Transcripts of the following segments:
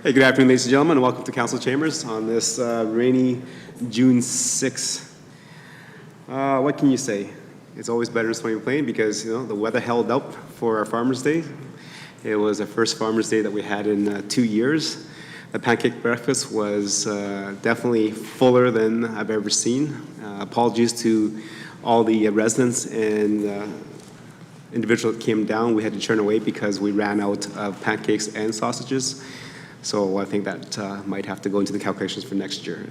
Hey, good afternoon, ladies and gentlemen, and welcome to Council Chambers on this rainy June 6th. What can you say? It's always better in Stony Plain because, you know, the weather held up for our Farmers' Day. It was the first Farmers' Day that we had in 2 years. The pancake breakfast was definitely fuller than I've ever seen. Apologies to all the residents and individuals that came down. We had to turn away because we ran out of pancakes and sausages. So I think that might have to go into the calculations for next year.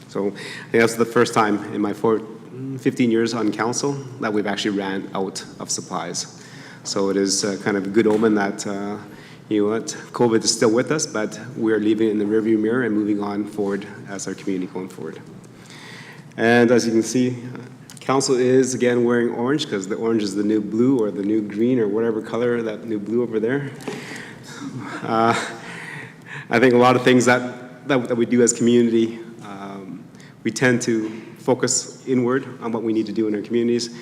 So I think that's the first time in my 15 years on council that we've actually ran out of supplies. So it is kind of a good omen that, you know what, COVID is still with us, but we're leaving it in the rearview mirror and moving on forward as our community going forward. And as you can see, council is again wearing orange because the orange is the new blue or the new green or whatever color that new blue over there. I think a lot of things that we do as community, we tend to focus inward on what we need to do in our communities,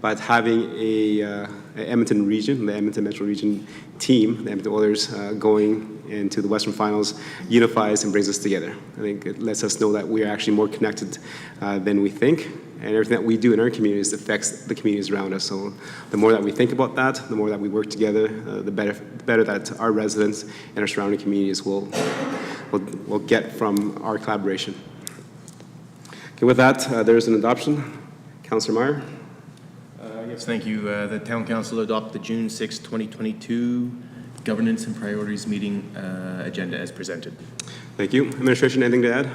but having a Edmonton region, the Edmonton Metro Region team, the Edmonton Oilers going into the Western Finals unifies and brings us together. I think it lets us know that we are actually more connected than we think, and everything that we do in our communities affects the communities around us. So the more that we think about that, the more that we work together, the better that our residents and our surrounding communities will get from our collaboration. Okay, with that, there's an adoption. Councillor Meyer. Yes, thank you. The Town Council adopt the June 6, 2022 Governance and Priorities Meeting agenda as presented. Thank you. Administration, anything to add?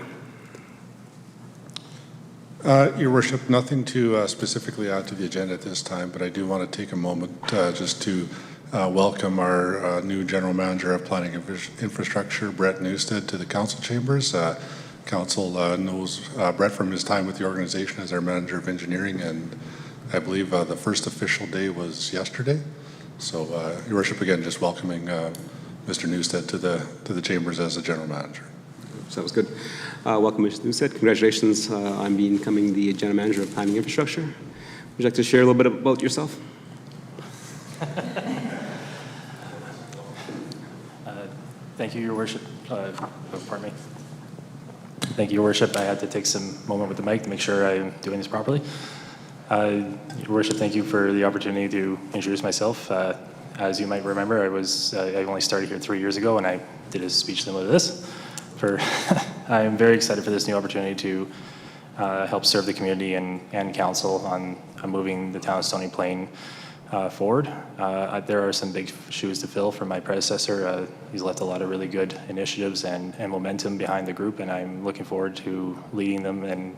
Your Worship, nothing to specifically add to the agenda at this time, but I do want to take a moment just to welcome our new General Manager of Planning and Infrastructure, Brett Newstead, to the Council Chambers. Council knows Brett from his time with the organization as our Manager of Engineering, and I believe the first official day was yesterday. So, Your Worship, again, just welcoming Mr. Newstead to the Chambers as the General Manager. Sounds good. Welcome, Mr. Newstead. Congratulations on becoming the General Manager of Planning Infrastructure. Would you like to share a little bit about yourself? Thank you, Your Worship. Pardon me. Thank you, Your Worship. I had to take some moment with the mic to make sure I'm doing this properly. Your Worship, thank you for the opportunity to introduce myself. As you might remember, I only started here 3 years ago, and I did a speech similar to this. I am very excited for this new opportunity to help serve the community and council on moving the town of Stony Plain forward. There are some big shoes to fill from my predecessor. He's left a lot of really good initiatives and momentum behind the group, and I'm looking forward to leading them and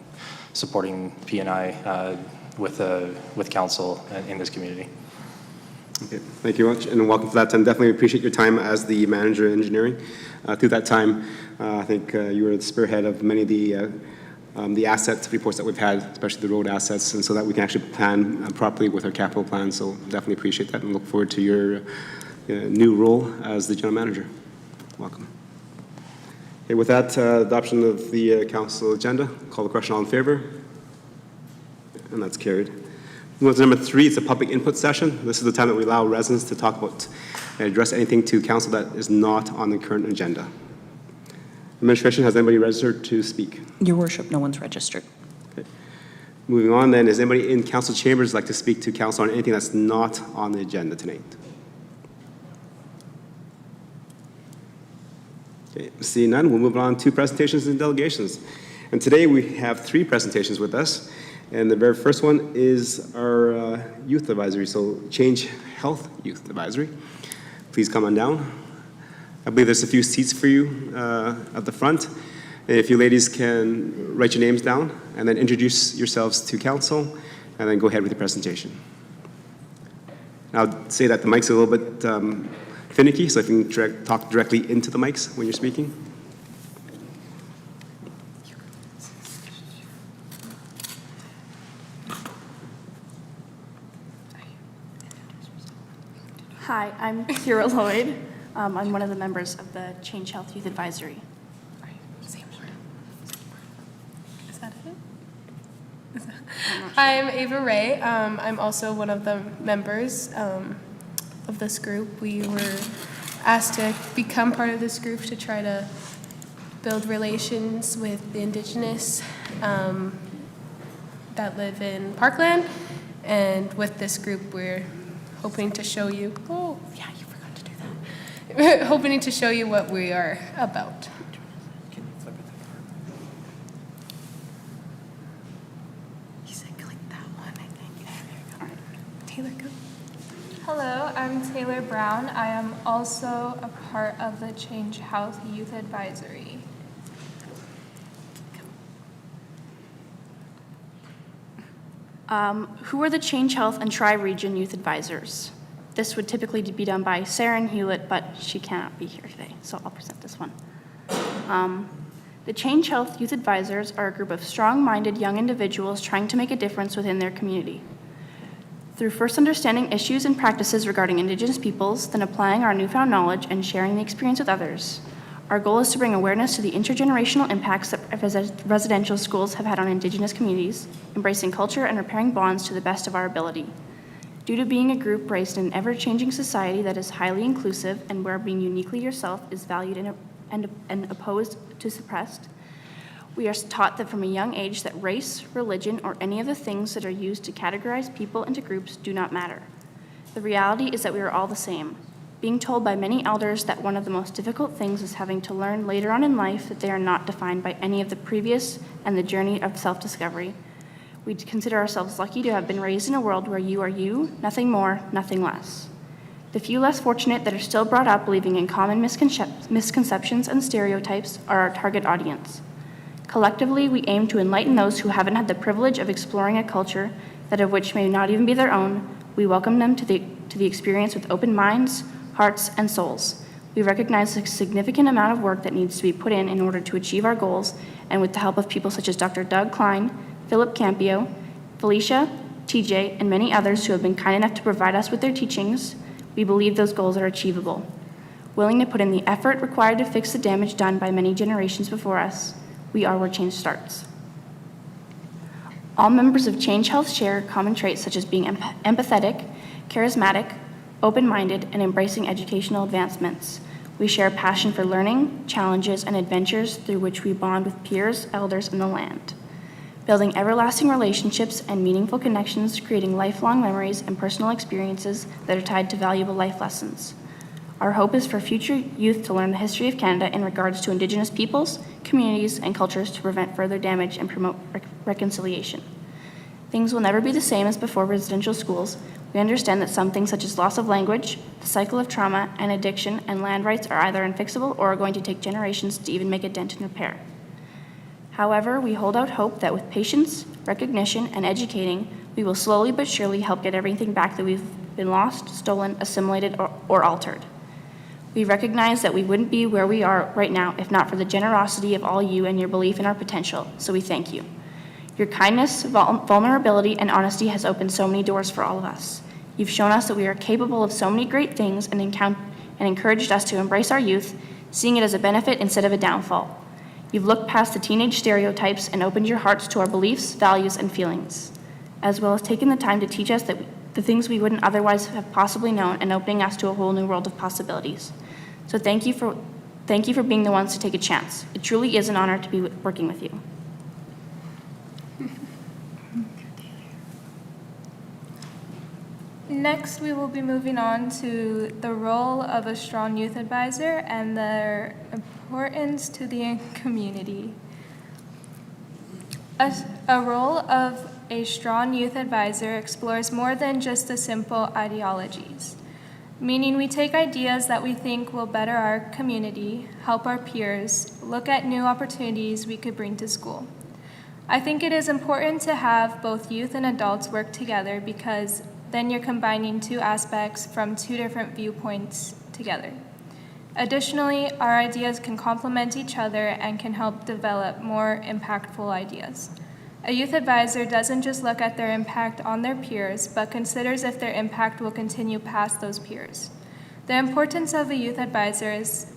supporting P&I with council in this community. Okay, thank you very much, and welcome to that. And definitely appreciate your time as the Manager of Engineering. Through that time, I think you were the spearhead of many of the asset reports that we've had, especially the road assets, and so that we can actually plan properly with our capital plan. So definitely appreciate that and look forward to your new role as the General Manager. Welcome. Okay, with that, adoption of the council agenda. Call the question. All in favor? And that's carried. Number 3 is a public input session. This is the time that we allow residents to talk about and address anything to council that is not on the current agenda. Administration, has anybody registered to speak? Your Worship, no one's registered. Okay. Moving on then, is anybody in council chambers like to speak to council on anything that's not on the agenda tonight? Okay, seeing none, we'll move on to presentations and delegations. And today we have 3 presentations with us. And the very first one is our youth advisory, so Change Health Youth Advisory. Please come on down. I believe there's a few seats for you at the front. And if you ladies can write your names down and then introduce yourselves to council and then go ahead with the presentation. I'll say that the mic's a little bit finicky, so if you can talk directly into the mics when you're speaking. Hi, I'm Kira Lloyd. I'm one of the members of the Change Health Youth Advisory. Is that it? I'm Ava Ray. I'm also one of the members of this group. We were asked to become part of this group to try to build relations with the Indigenous that live in Parkland. And with this group, we're hoping to show you, oh, yeah, you forgot to do that. Hoping to show you what we are about. You said click that one, I think. All right. Taylor, go. Hello, I'm Taylor Brown. I am also a part of the Change Health Youth Advisory. Who are the Change Health and Tri-Region Youth Advisors? This would typically be done by Saren Hewlett, but she cannot be here today, so I'll present this one. The Change Health Youth Advisors are a group of strong-minded young individuals trying to make a difference within their community. Through first understanding issues and practices regarding Indigenous peoples, then applying our newfound knowledge and sharing the experience with others. Our goal is to bring awareness to the intergenerational impacts that residential schools have had on Indigenous communities, embracing culture and repairing bonds to the best of our ability. Due to being a group raised in an ever-changing society that is highly inclusive and where being uniquely yourself is valued and opposed to suppressed, we are taught that from a young age that race, religion, or any of the things that are used to categorize people into groups do not matter. The reality is that we are all the same. Being told by many elders that one of the most difficult things is having to learn later on in life that they are not defined by any of the previous and the journey of self-discovery. We consider ourselves lucky to have been raised in a world where you are you, nothing more, nothing less. The few less fortunate that are still brought up believing in common misconceptions and stereotypes are our target audience. Collectively, we aim to enlighten those who haven't had the privilege of exploring a culture that of which may not even be their own. We welcome them to the experience with open minds, hearts, and souls. We recognize the significant amount of work that needs to be put in order to achieve our goals, and with the help of people such as Dr. Doug Klein, Philip Campio, Felicia, TJ, and many others who have been kind enough to provide us with their teachings, we believe those goals are achievable. Willing to put in the effort required to fix the damage done by many generations before us, we are where change starts. All members of Change Health share common traits such as being empathetic, charismatic, open-minded, and embracing educational advancements. We share a passion for learning, challenges, and adventures through which we bond with peers, elders, and the land. Building everlasting relationships and meaningful connections, creating lifelong memories and personal experiences that are tied to valuable life lessons. Our hope is for future youth to learn the history of Canada in regards to Indigenous peoples, communities, and cultures to prevent further damage and promote reconciliation. Things will never be the same as before residential schools. We understand that some things such as loss of language, the cycle of trauma, and addiction, and land rights are either unfixable or are going to take generations to even make a dent in repair. However, we hold out hope that with patience, recognition, and educating, we will slowly but surely help get everything back that we've been lost, stolen, assimilated, or altered. We recognize that we wouldn't be where we are right now if not for the generosity of all you and your belief in our potential, so we thank you. Your kindness, vulnerability, and honesty has opened so many doors for all of us. You've shown us that we are capable of so many great things and encouraged us to embrace our youth, seeing it as a benefit instead of a downfall. You've looked past the teenage stereotypes and opened your hearts to our beliefs, values, and feelings, as well as taking the time to teach us that the things we wouldn't otherwise have possibly known and opening us to a whole new world of possibilities. So thank you for being the ones to take a chance. It truly is an honor to be working with you. Next, we will be moving on to the role of a strong youth advisor and their importance to the community. A role of a strong youth advisor explores more than just the simple ideologies, meaning we take ideas that we think will better our community, help our peers, look at new opportunities we could bring to school. I think it is important to have both youth and adults work together because then you're combining two aspects from two different viewpoints together. Additionally, our ideas can complement each other and can help develop more impactful ideas. A youth advisor doesn't just look at their impact on their peers, but considers if their impact will continue past those peers. The importance of a youth advisor is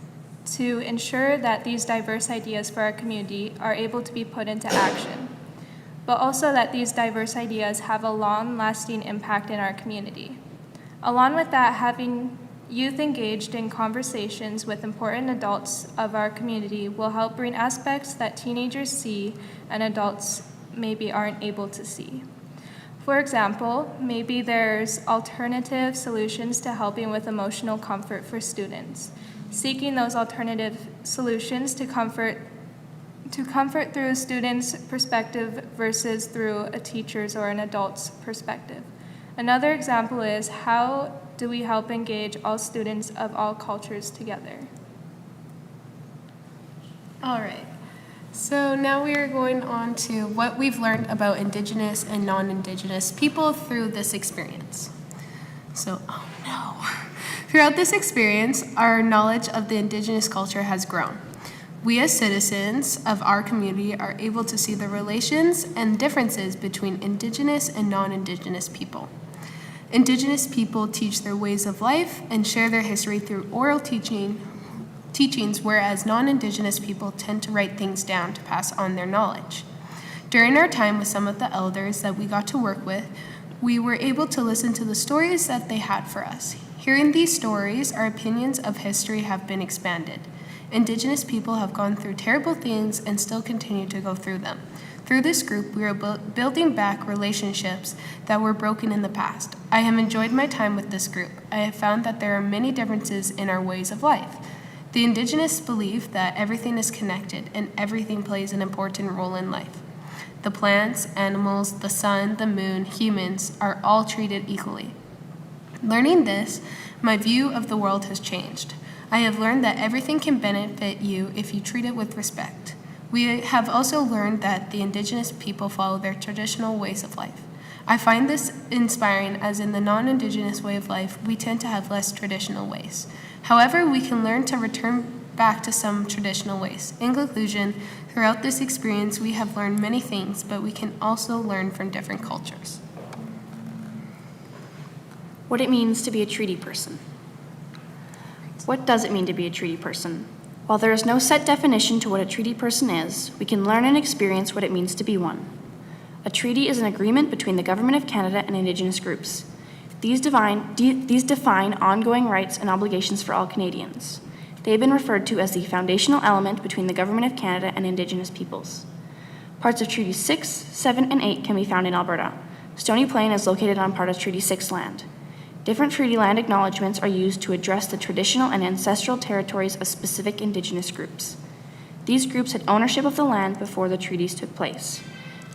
to ensure that these diverse ideas for our community are able to be put into action, but also that these diverse ideas have a long-lasting impact in our community. Along with that, having Youth engaged in conversations with important adults of our community will help bring aspects that teenagers see and adults maybe aren't able to see. For example, maybe there's alternative solutions to helping with emotional comfort for students. Seeking those alternative solutions to comfort through a student's perspective versus through a teacher's or an adult's perspective. Another example is, how do we help engage all students of all cultures together? All right. So now we are going on to what we've learned about Indigenous and non-Indigenous people through this experience. So, oh no. Throughout this experience, our knowledge of the Indigenous culture has grown. We as citizens of our community are able to see the relations and differences between Indigenous and non-Indigenous people. Indigenous people teach their ways of life and share their history through oral teachings, whereas non-Indigenous people tend to write things down to pass on their knowledge. During our time with some of the elders that we got to work with, we were able to listen to the stories that they had for us. Hearing these stories, our opinions of history have been expanded. Indigenous people have gone through terrible things and still continue to go through them. Through this group, we are building back relationships that were broken in the past. I have enjoyed my time with this group. I have found that there are many differences in our ways of life. The Indigenous believe that everything is connected and everything plays an important role in life. The plants, animals, the sun, the moon, humans are all treated equally. Learning this, my view of the world has changed. I have learned that everything can benefit you if you treat it with respect. We have also learned that the Indigenous people follow their traditional ways of life. I find this inspiring, as in the non-Indigenous way of life, we tend to have less traditional ways. However, we can learn to return back to some traditional ways. In conclusion, throughout this experience, we have learned many things, but we can also learn from different cultures. What it means to be a treaty person. What does it mean to be a treaty person? While there is no set definition to what a treaty person is, we can learn and experience what it means to be one. A treaty is an agreement between the Government of Canada and Indigenous groups. These define ongoing rights and obligations for all Canadians. They have been referred to as the foundational element between the Government of Canada and Indigenous peoples. Parts of Treaty 6, 7, and 8 can be found in Alberta. Stony Plain is located on part of Treaty 6 land. Different treaty land acknowledgements are used to address the traditional and ancestral territories of specific Indigenous groups. These groups had ownership of the land before the treaties took place.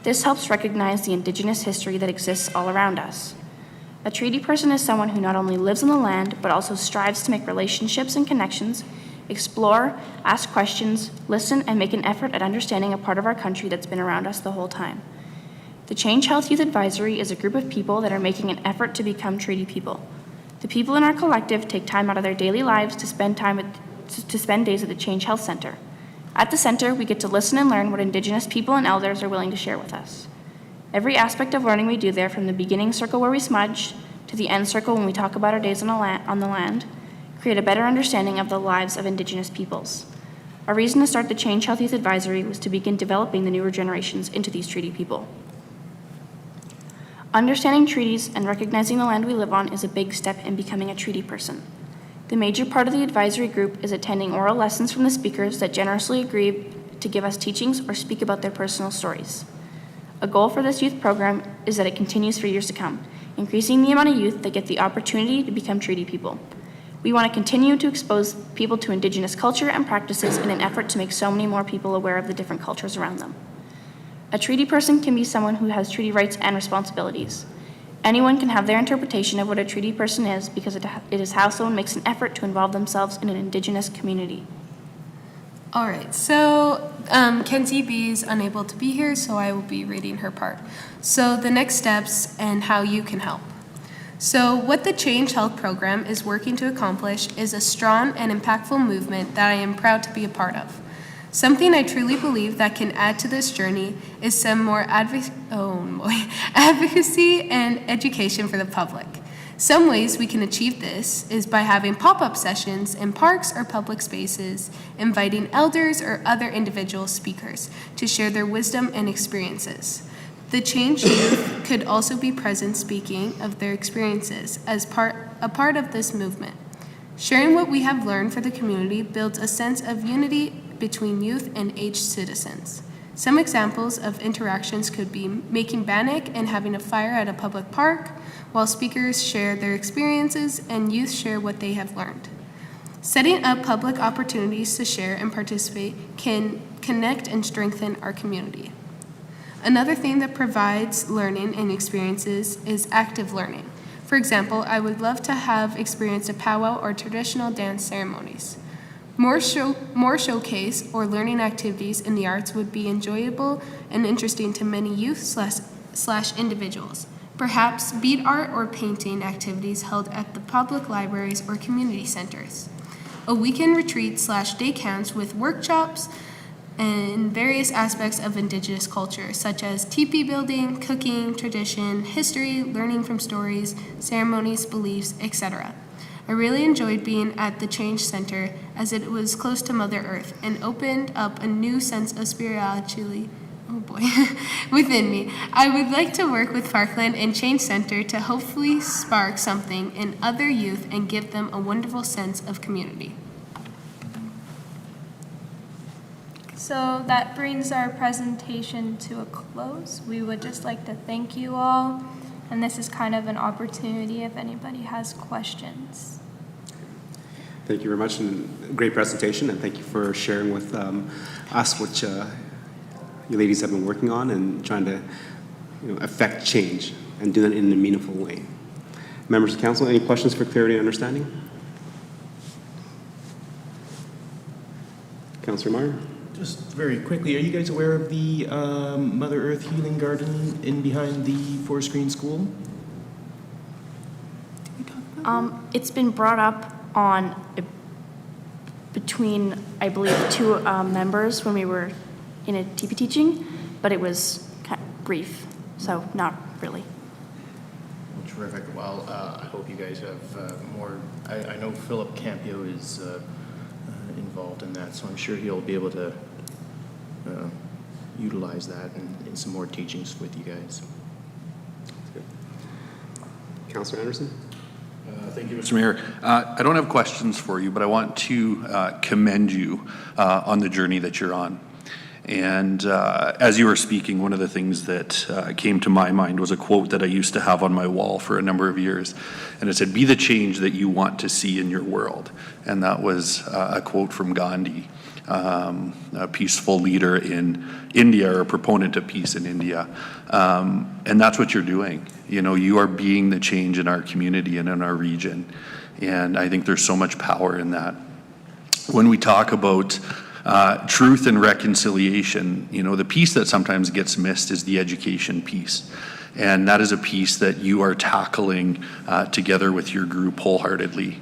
This helps recognize the Indigenous history that exists all around us. A treaty person is someone who not only lives on the land, but also strives to make relationships and connections, explore, ask questions, listen, and make an effort at understanding a part of our country that's been around us the whole time. The Change Health Youth Advisory is a group of people that are making an effort to become treaty people. The people in our collective take time out of their daily lives to spend days at the Change Health Center. At the center, we get to listen and learn what Indigenous people and elders are willing to share with us. Every aspect of learning we do there, from the beginning circle where we smudge to the end circle when we talk about our days on the land, create a better understanding of the lives of Indigenous peoples. Our reason to start the Change Health Youth Advisory was to begin developing the newer generations into these treaty people. Understanding treaties and recognizing the land we live on is a big step in becoming a treaty person. The major part of the advisory group is attending oral lessons from the speakers that generously agree to give us teachings or speak about their personal stories. A goal for this youth program is that it continues for years to come, increasing the amount of youth that get the opportunity to become treaty people. We want to continue to expose people to Indigenous culture and practices in an effort to make so many more people aware of the different cultures around them. A treaty person can be someone who has treaty rights and responsibilities. Anyone can have their interpretation of what a treaty person is because it is how someone makes an effort to involve themselves in an Indigenous community. All right, so Kenzie B is unable to be here, so I will be reading her part. So the next steps and how you can help. So what the Change Health program is working to accomplish is a strong and impactful movement that I am proud to be a part of. Something I truly believe that can add to this journey is some more advocacy and education for the public. Some ways we can achieve this is by having pop-up sessions in parks or public spaces, inviting elders or other individual speakers to share their wisdom and experiences. The Change Youth could also be present speaking of their experiences as a part of this movement. Sharing what we have learned for the community builds a sense of unity between youth and aged citizens. Some examples of interactions could be making bannock and having a fire at a public park, while speakers share their experiences and youth share what they have learned. Setting up public opportunities to share and participate can connect and strengthen our community. Another thing that provides learning and experiences is active learning. For example, I would love to have experienced a powwow or traditional dance ceremonies. More showcase or learning activities in the arts would be enjoyable and interesting to many youth slash individuals. Perhaps bead art or painting activities held at the public libraries or community centers. A weekend retreat slash day camps with workshops and various aspects of Indigenous culture, such as teepee building, cooking, tradition, history, learning from stories, ceremonies, beliefs, etc. I really enjoyed being at the Change Center as it was close to Mother Earth and opened up a new sense of spirituality within me. I would like to work with Parkland and Change Center to hopefully spark something in other youth and give them a wonderful sense of community. So that brings our presentation to a close. We would just like to thank you all, and this is kind of an opportunity if anybody has questions. Thank you very much, and great presentation, and thank you for sharing with us what you ladies have been working on and trying to affect change and do that in a meaningful way. Members of council, any questions for clarity and understanding? Councillor Meyer? Just very quickly, are you guys aware of the Mother Earth Healing Garden in behind the Forest Green School? It's been brought up on between, I believe, two members when we were in a TP teaching, but it was kind of brief, so not really. Terrific. Well, I hope you guys have more. I know Philip Campio is involved in that, so I'm sure he'll be able to utilize that in some more teachings with you guys. Councillor Anderson? Thank you, Mr. Mayor. I don't have questions for you, but I want to commend you on the journey that you're on. And as you were speaking, one of the things that came to my mind was a quote that I used to have on my wall for a number of years. And it said, "Be the change that you want to see in your world." And that was a quote from Gandhi, a peaceful leader in India, or a proponent of peace in India. And that's what you're doing. You are being the change in our community and in our region. And I think there's so much power in that. When we talk about truth and reconciliation, the piece that sometimes gets missed is the education piece. And that is a piece that you are tackling together with your group wholeheartedly.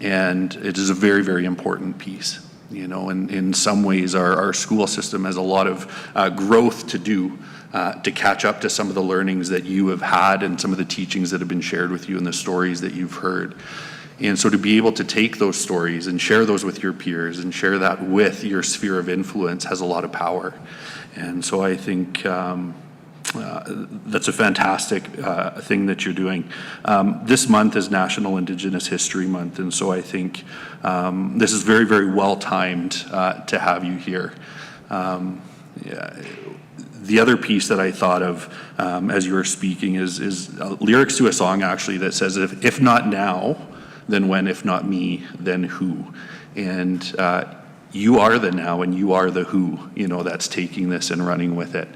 And it is a very, very important piece. In some ways, our school system has a lot of growth to do to catch up to some of the learnings that you have had and some of the teachings that have been shared with you and the stories that you've heard. And so to be able to take those stories and share those with your peers and share that with your sphere of influence has a lot of power. And so I think that's a fantastic thing that you're doing. This month is National Indigenous History Month, and so I think this is very, very well timed to have you here. The other piece that I thought of as you were speaking is lyrics to a song actually that says, if not now, then when? If not me, then who? And you are the now and you are the who, that's taking this and running with it.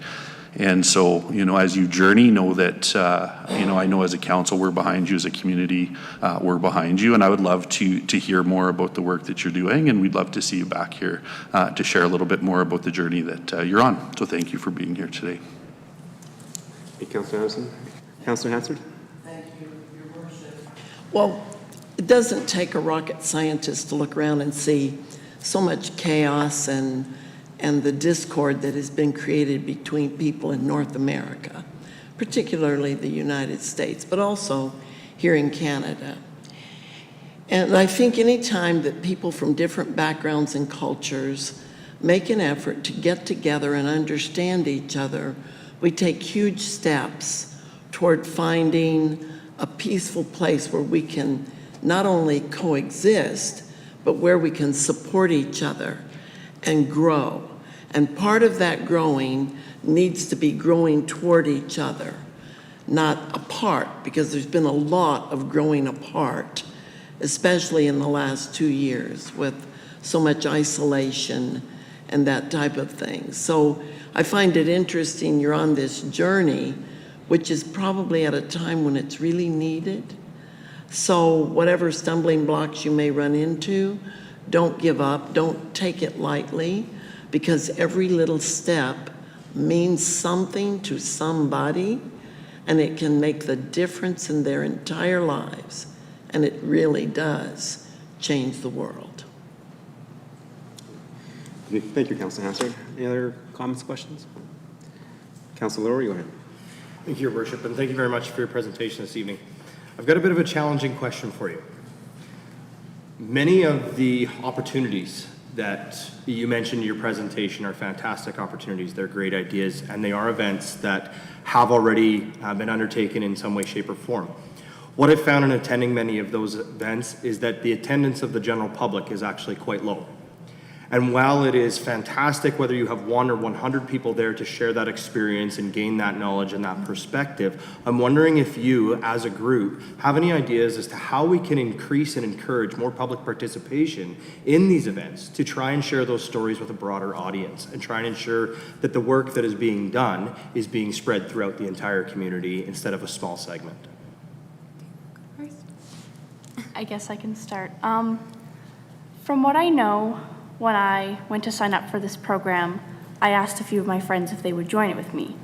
And so, as you journey, know that, I know as a council, we're behind you, as a community, we're behind you. And I would love to hear more about the work that you're doing. And we'd love to see you back here to share a little bit more about the journey that you're on. So thank you for being here today. Hey, Councillor Anderson. Councillor Hansard? Thank you, Your Worship. Well, it doesn't take a rocket scientist to look around and see so much chaos and the discord that has been created between people in North America, particularly the United States, but also here in Canada. And I think any time that people from different backgrounds and cultures make an effort to get together and understand each other, we take huge steps toward finding a peaceful place where we can not only coexist, but where we can support each other and grow. And part of that growing needs to be growing toward each other, not apart, because there's been a lot of growing apart, especially in the last 2 years with so much isolation and that type of thing. So I find it interesting you're on this journey, which is probably at a time when it's really needed. So whatever stumbling blocks you may run into, don't give up, don't take it lightly, because every little step means something to somebody, and it can make the difference in their entire lives. And it really does change the world. Thank you, Councilor Hansard. Any other comments, questions? Councilor Lower, go ahead. Thank you, Your Worship, and thank you very much for your presentation this evening. I've got a bit of a challenging question for you. Many of the opportunities that you mentioned in your presentation are fantastic opportunities. They're great ideas, and they are events that have already been undertaken in some way, shape, or form. What I've found in attending many of those events is that the attendance of the general public is actually quite low. And while it is fantastic whether you have 1 or 100 people there to share that experience and gain that knowledge and that perspective, I'm wondering if you, as a group, have any ideas as to how we can increase and encourage more public participation in these events to try and share those stories with a broader audience and try and ensure that the work that is being done is being spread throughout the entire community instead of a small segment. I guess I can start. From what I know, when I went to sign up for this program, I asked a few of my friends if they would join it with me.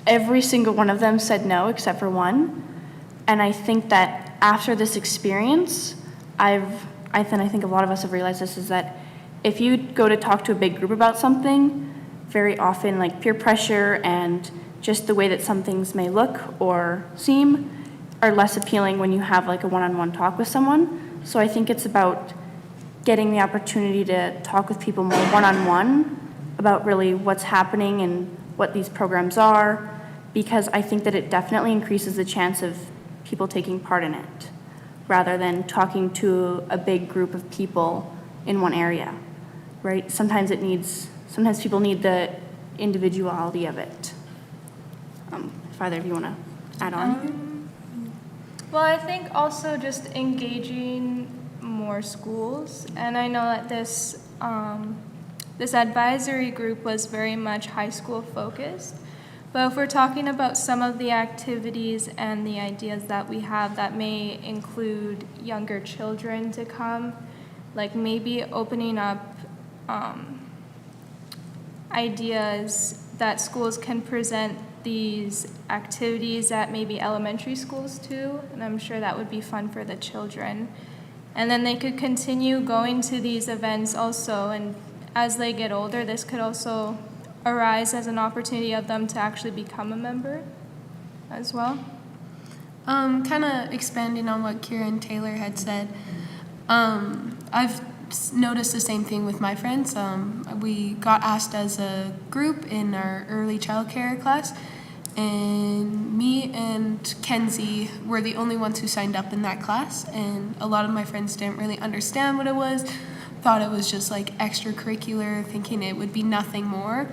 Every single one of them said no, except for one. And I think that after this experience, I think a lot of us have realized this, is that if you go to talk to a big group about something, very often like peer pressure and just the way that some things may look or seem are less appealing when you have like a one-on-one talk with someone. So I think it's about getting the opportunity to talk with people more one-on-one about really what's happening and what these programs are, because I think that it definitely increases the chance of people taking part in it, rather than talking to a big group of people in one area, right? Sometimes people need the individuality of it. If either of you want to add on. Well, I think also just engaging more schools, and I know that this advisory group was very much high school focused, but if we're talking about some of the activities and the ideas that we have that may include younger children to come, like maybe opening up ideas that schools can present these activities at maybe elementary schools too, and I'm sure that would be fun for the children. And then they could continue going to these events also, and as they get older, this could also arise as an opportunity of them to actually become a member as well. Kind of expanding on what Kieran Taylor had said, I've noticed the same thing with my friends. We got asked as a group in our early childcare class, and me and Kenzie were the only ones who signed up in that class, and a lot of my friends didn't really understand what it was, thought it was just like extracurricular, thinking it would be nothing more.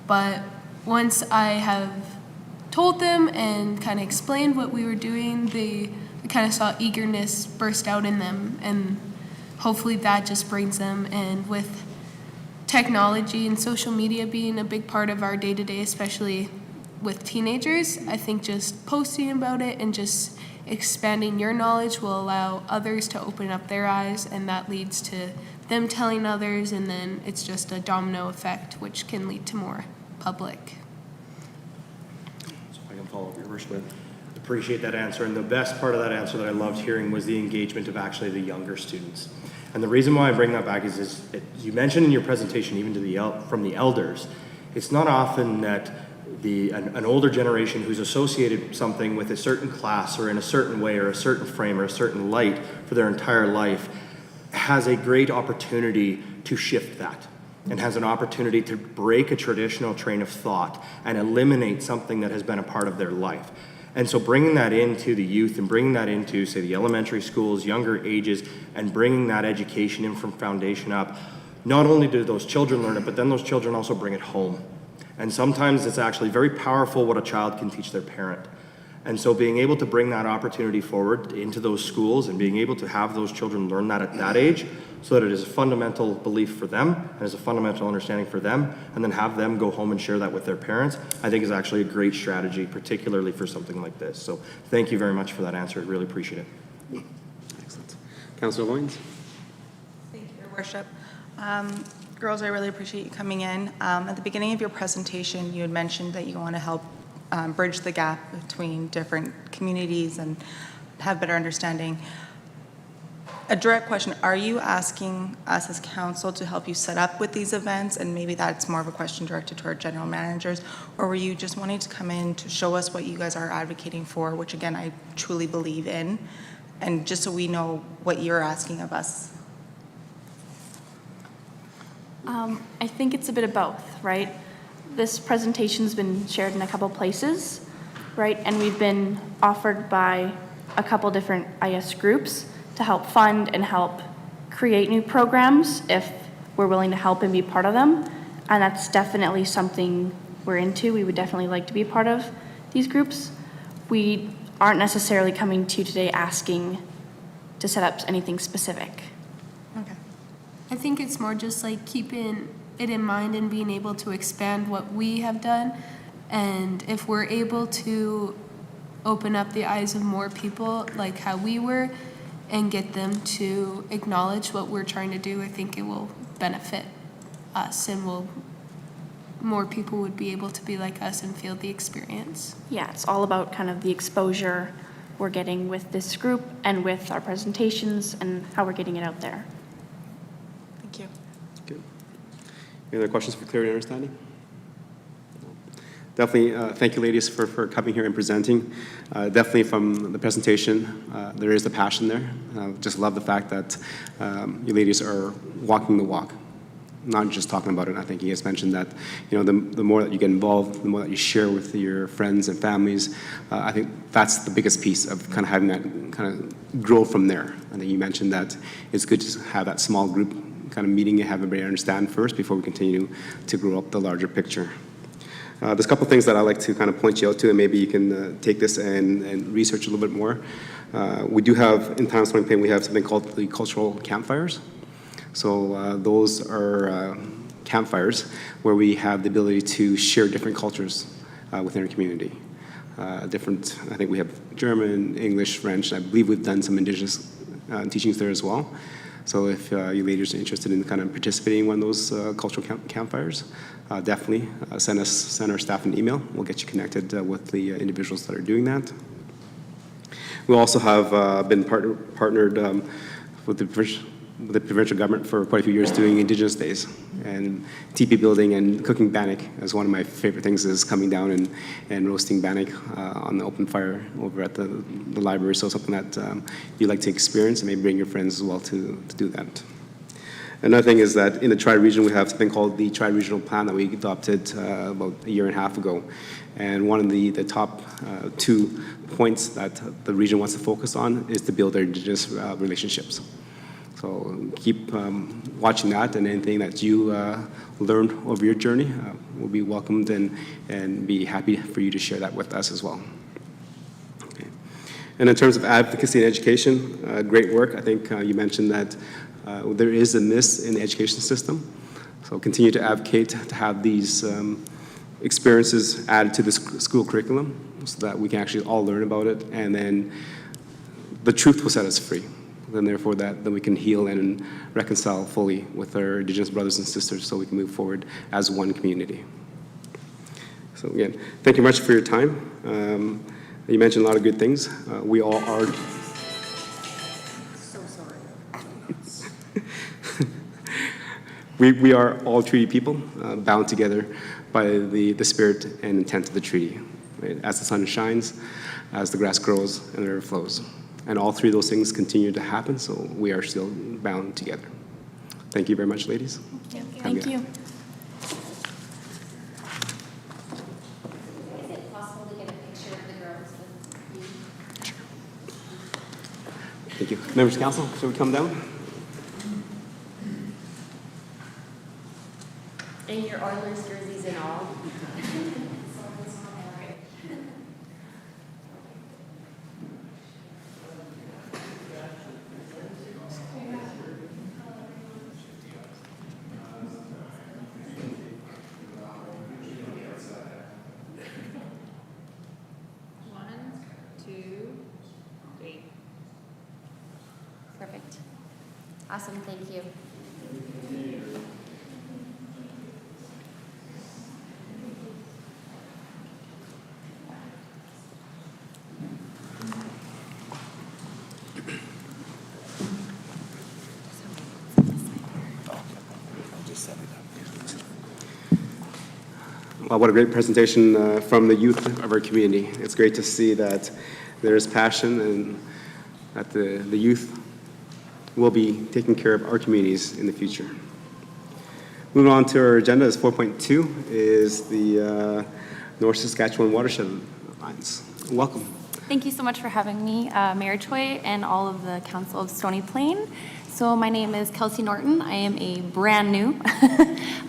But once I have told them and kind of explained what we were doing, they kind of saw eagerness burst out in them, and hopefully that just brings them. And with technology and social media being a big part of our day-to-day, especially with teenagers, I think just posting about it and just expanding your knowledge will allow others to open up their eyes, and that leads to them telling others, and then it's just a domino effect which can lead to more public. So if I can follow up, Your Worship. Appreciate that answer, and the best part of that answer that I loved hearing was the engagement of actually the younger students. And the reason why I bring that back is you mentioned in your presentation, even to from the elders, it's not often that an older generation who's associated something with a certain class or in a certain way or a certain frame or a certain light for their entire life has a great opportunity to shift that and has an opportunity to break a traditional train of thought and eliminate something that has been a part of their life. And so bringing that into the youth and bringing that into, say, the elementary schools, younger ages, and bringing that education in from foundation up, not only do those children learn it, but then those children also bring it home. And sometimes it's actually very powerful what a child can teach their parent. And so being able to bring that opportunity forward into those schools and being able to have those children learn that at that age, so that it is a fundamental belief for them and is a fundamental understanding for them, and then have them go home and share that with their parents, I think is actually a great strategy, particularly for something like this. So thank you very much for that answer. I really appreciate it. Excellent. Councillor Loynes? Thank you, Your Worship. Girls, I really appreciate you coming in. At the beginning of your presentation, you had mentioned that you want to help bridge the gap between different communities and have better understanding. A direct question, are you asking us as council to help you set up with these events? And maybe that's more of a question directed to our general managers, or were you just wanting to come in to show us what you guys are advocating for, which again, I truly believe in, and just so we know what you're asking of us? I think it's a bit of both, right? This presentation's been shared in a couple places, right? And we've been offered by a couple different IS groups to help fund and help create new programs if we're willing to help and be part of them. And that's definitely something we're into. We would definitely like to be part of these groups. We aren't necessarily coming to you today asking to set up anything specific. Okay. I think it's more just like keeping it in mind and being able to expand what we have done. And if we're able to open up the eyes of more people like how we were and get them to acknowledge what we're trying to do, I think it will benefit us and more people would be able to be like us and feel the experience. Yeah, it's all about kind of the exposure we're getting with this group and with our presentations and how we're getting it out there. Thank you. Good. Any other questions for clarity and understanding? Definitely, thank you, ladies, for coming here and presenting. Definitely from the presentation, there is the passion there. Just love the fact that you ladies are walking the walk, not just talking about it. I think you guys mentioned that, you know, the more that you get involved, the more that you share with your friends and families, I think that's the biggest piece of kind of having that kind of grow from there. I think you mentioned that it's good to have that small group kind of meeting and have everybody understand first before we continue to grow up the larger picture. There's a couple things that I'd like to kind of point you out to, and maybe you can take this and research a little bit more. We do have, in Town Stony Plain, we have something called the cultural campfires. So those are campfires where we have the ability to share different cultures within our community. I think we have German, English, French, and I believe we've done some Indigenous teachings there as well. So if you ladies are interested in kind of participating in one of those cultural campfires, definitely send our staff an email. We'll get you connected with the individuals that are doing that. We also have been partnered with the provincial government for quite a few years doing Indigenous days, and teepee building and cooking bannock as one of my favorite things is coming down and roasting bannock on the open fire over at the library. So something that you'd like to experience, and maybe bring your friends as well to do that. Another thing is that in the Tri-Region we have something called the Tri-Regional Plan that we adopted about a year and a half ago. And one of the top 2 points that the region wants to focus on is to build their Indigenous relationships. So keep watching that, and anything that you learn over your journey will be welcomed and be happy for you to share that with us as well. Okay. And in terms of advocacy and education, great work. I think you mentioned that there is a miss in the education system. So continue to advocate to have these experiences added to the school curriculum so that we can actually all learn about it, and then the truth will set us free. And therefore then we can heal and reconcile fully with our Indigenous brothers and sisters so we can move forward as one community. So again, thank you much for your time. You mentioned a lot of good things. We all are... So sorry. we are all treaty people, bound together by the spirit and intent of the treaty. Right? As the sun shines, as the grass grows, and the river flows. And all 3 of those things continue to happen, so we are still bound together. Thank you very much, ladies. Thank you. Is it possible to get a picture of the girls with Thank you. Members of council, should we come down? And your Oilers jerseys and all. Perfect. Awesome, thank you. Well, what a great presentation from the youth of our community. It's great to see that there is passion and that the youth will be taking care of our communities in the future. Moving on to our agenda is 4.2 is the North Saskatchewan Watershed Alliance. Welcome. Thank you so much for having me, Mayor Choi and all of the Council of Stony Plain. So my name is Kelsey Norton. I am a brand new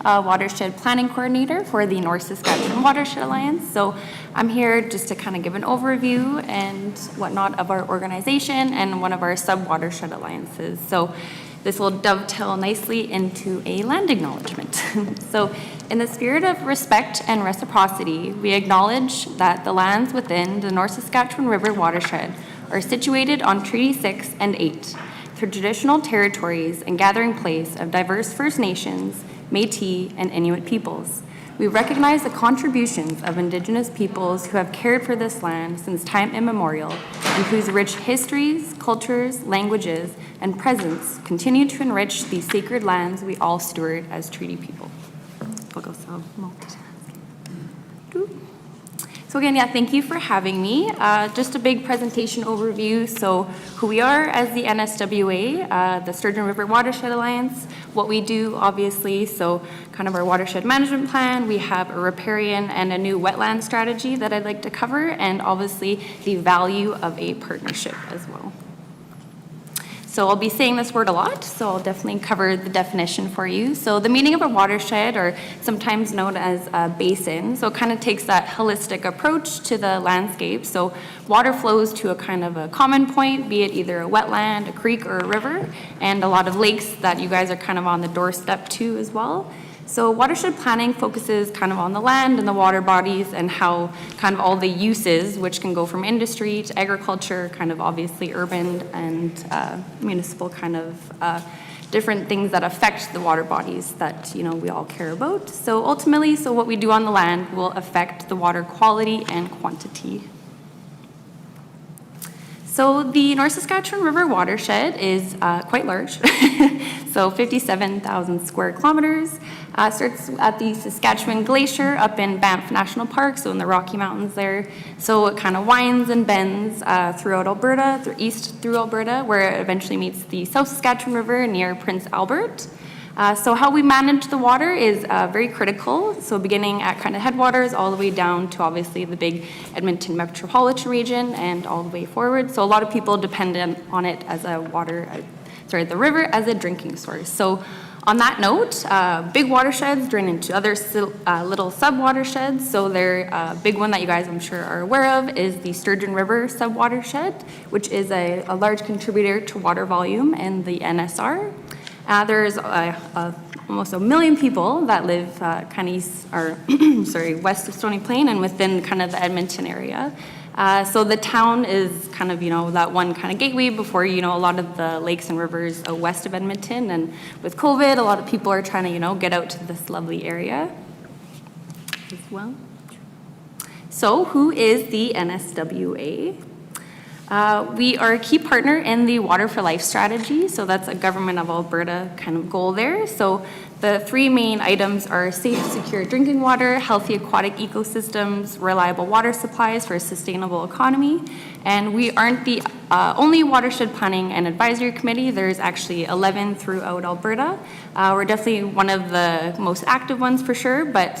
Watershed Planning Coordinator for the North Saskatchewan Watershed Alliance. So I'm here just to kind of give an overview and whatnot of our organization and one of our Sub-Watershed alliances. So this will dovetail nicely into a land acknowledgement. So in the spirit of respect and reciprocity, we acknowledge that the lands within the North Saskatchewan River watershed are situated on Treaty 6 and 8, the traditional territories and gathering place of diverse First Nations, Métis, and Inuit peoples. We recognize the contributions of Indigenous peoples who have cared for this land since time immemorial and whose rich histories, cultures, languages, and presence continue to enrich these sacred lands we all steward as treaty people. So again, yeah, thank you for having me. Just a big presentation overview. So who we are as the NSWA, the Sturgeon River Watershed Alliance, what we do, obviously, so kind of our watershed management plan. We have a riparian and a new wetland strategy that I'd like to cover, and obviously the value of a partnership as well. So I'll be saying this word a lot, so I'll definitely cover the definition for you. So the meaning of a watershed, or sometimes known as a basin, so it kind of takes that holistic approach to the landscape. So water flows to a kind of a common point, be it either a wetland, a creek, or a river, and a lot of lakes that you guys are kind of on the doorstep to as well. So watershed planning focuses kind of on the land and the water bodies and how kind of all the uses, which can go from industry to agriculture, kind of obviously urban and municipal kind of different things that affect the water bodies that, you know, we all care about. So ultimately, so what we do on the land will affect the water quality and quantity. So the North Saskatchewan River watershed is quite large, so 57,000 square kilometers. Starts at the Saskatchewan Glacier up in Banff National Park, so in the Rocky Mountains there. So it kind of winds and bends throughout Alberta, east through Alberta, where it eventually meets the South Saskatchewan River near Prince Albert. So how we manage the water is very critical. So beginning at kind of Headwaters all the way down to obviously the big Edmonton metropolitan region and all the way forward. So a lot of people depend on it as a the river as a drinking source. So on that note, big watersheds drain into other little sub-watersheds. So their big one that you guys I'm sure are aware of is the Sturgeon River sub-watershed, which is a large contributor to water volume in the NSR. There's almost 1 million people that live kind of east, or west of Stony Plain and within kind of the Edmonton area. So the town is kind of, you know, that one kind of gateway before, you know, a lot of the lakes and rivers west of Edmonton. And with COVID, a lot of people are trying to, you know, get out to this lovely area as well. So who is the NSWA? We are a key partner in the Water for Life strategy, so that's a Government of Alberta kind of goal there. So the three main items are safe, secure drinking water, healthy aquatic ecosystems, reliable water supplies for a sustainable economy. And we aren't the only Watershed Planning and Advisory Committee. There's actually 11 throughout Alberta. We're definitely one of the most active ones for sure, but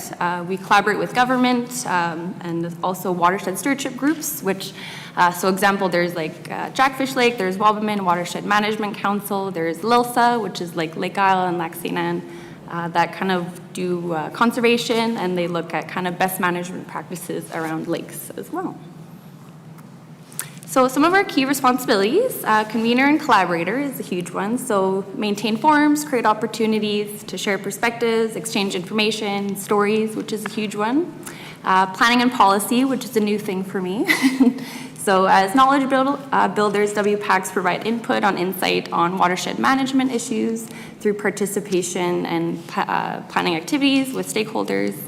we collaborate with government and also watershed stewardship groups, which, so example, there's like Jackfish Lake, there's Waberman Watershed Management Council, there's LILSA, which is like Lake Isle and Lac St. Anne, that kind of do conservation, and they look at kind of best management practices around lakes as well. So some of our key responsibilities, convener and collaborator is a huge one. So maintain forums, create opportunities to share perspectives, exchange information, stories, which is a huge one. Planning and policy, which is a new thing for me. So as knowledge builders, WPACs provide input on insight on watershed management issues through participation and planning activities with stakeholders.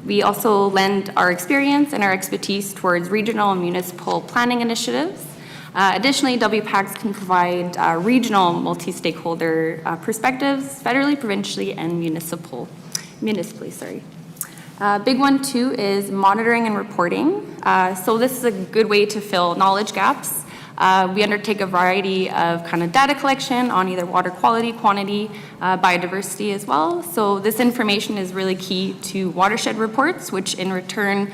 We also lend our experience and our expertise towards regional and municipal planning initiatives. Additionally, WPACs can provide regional multi-stakeholder perspectives, federally, provincially, and municipally. Big one too is monitoring and reporting. So this is a good way to fill knowledge gaps. We undertake a variety of kind of data collection on either water quality, quantity, biodiversity as well. So this information is really key to watershed reports, which in return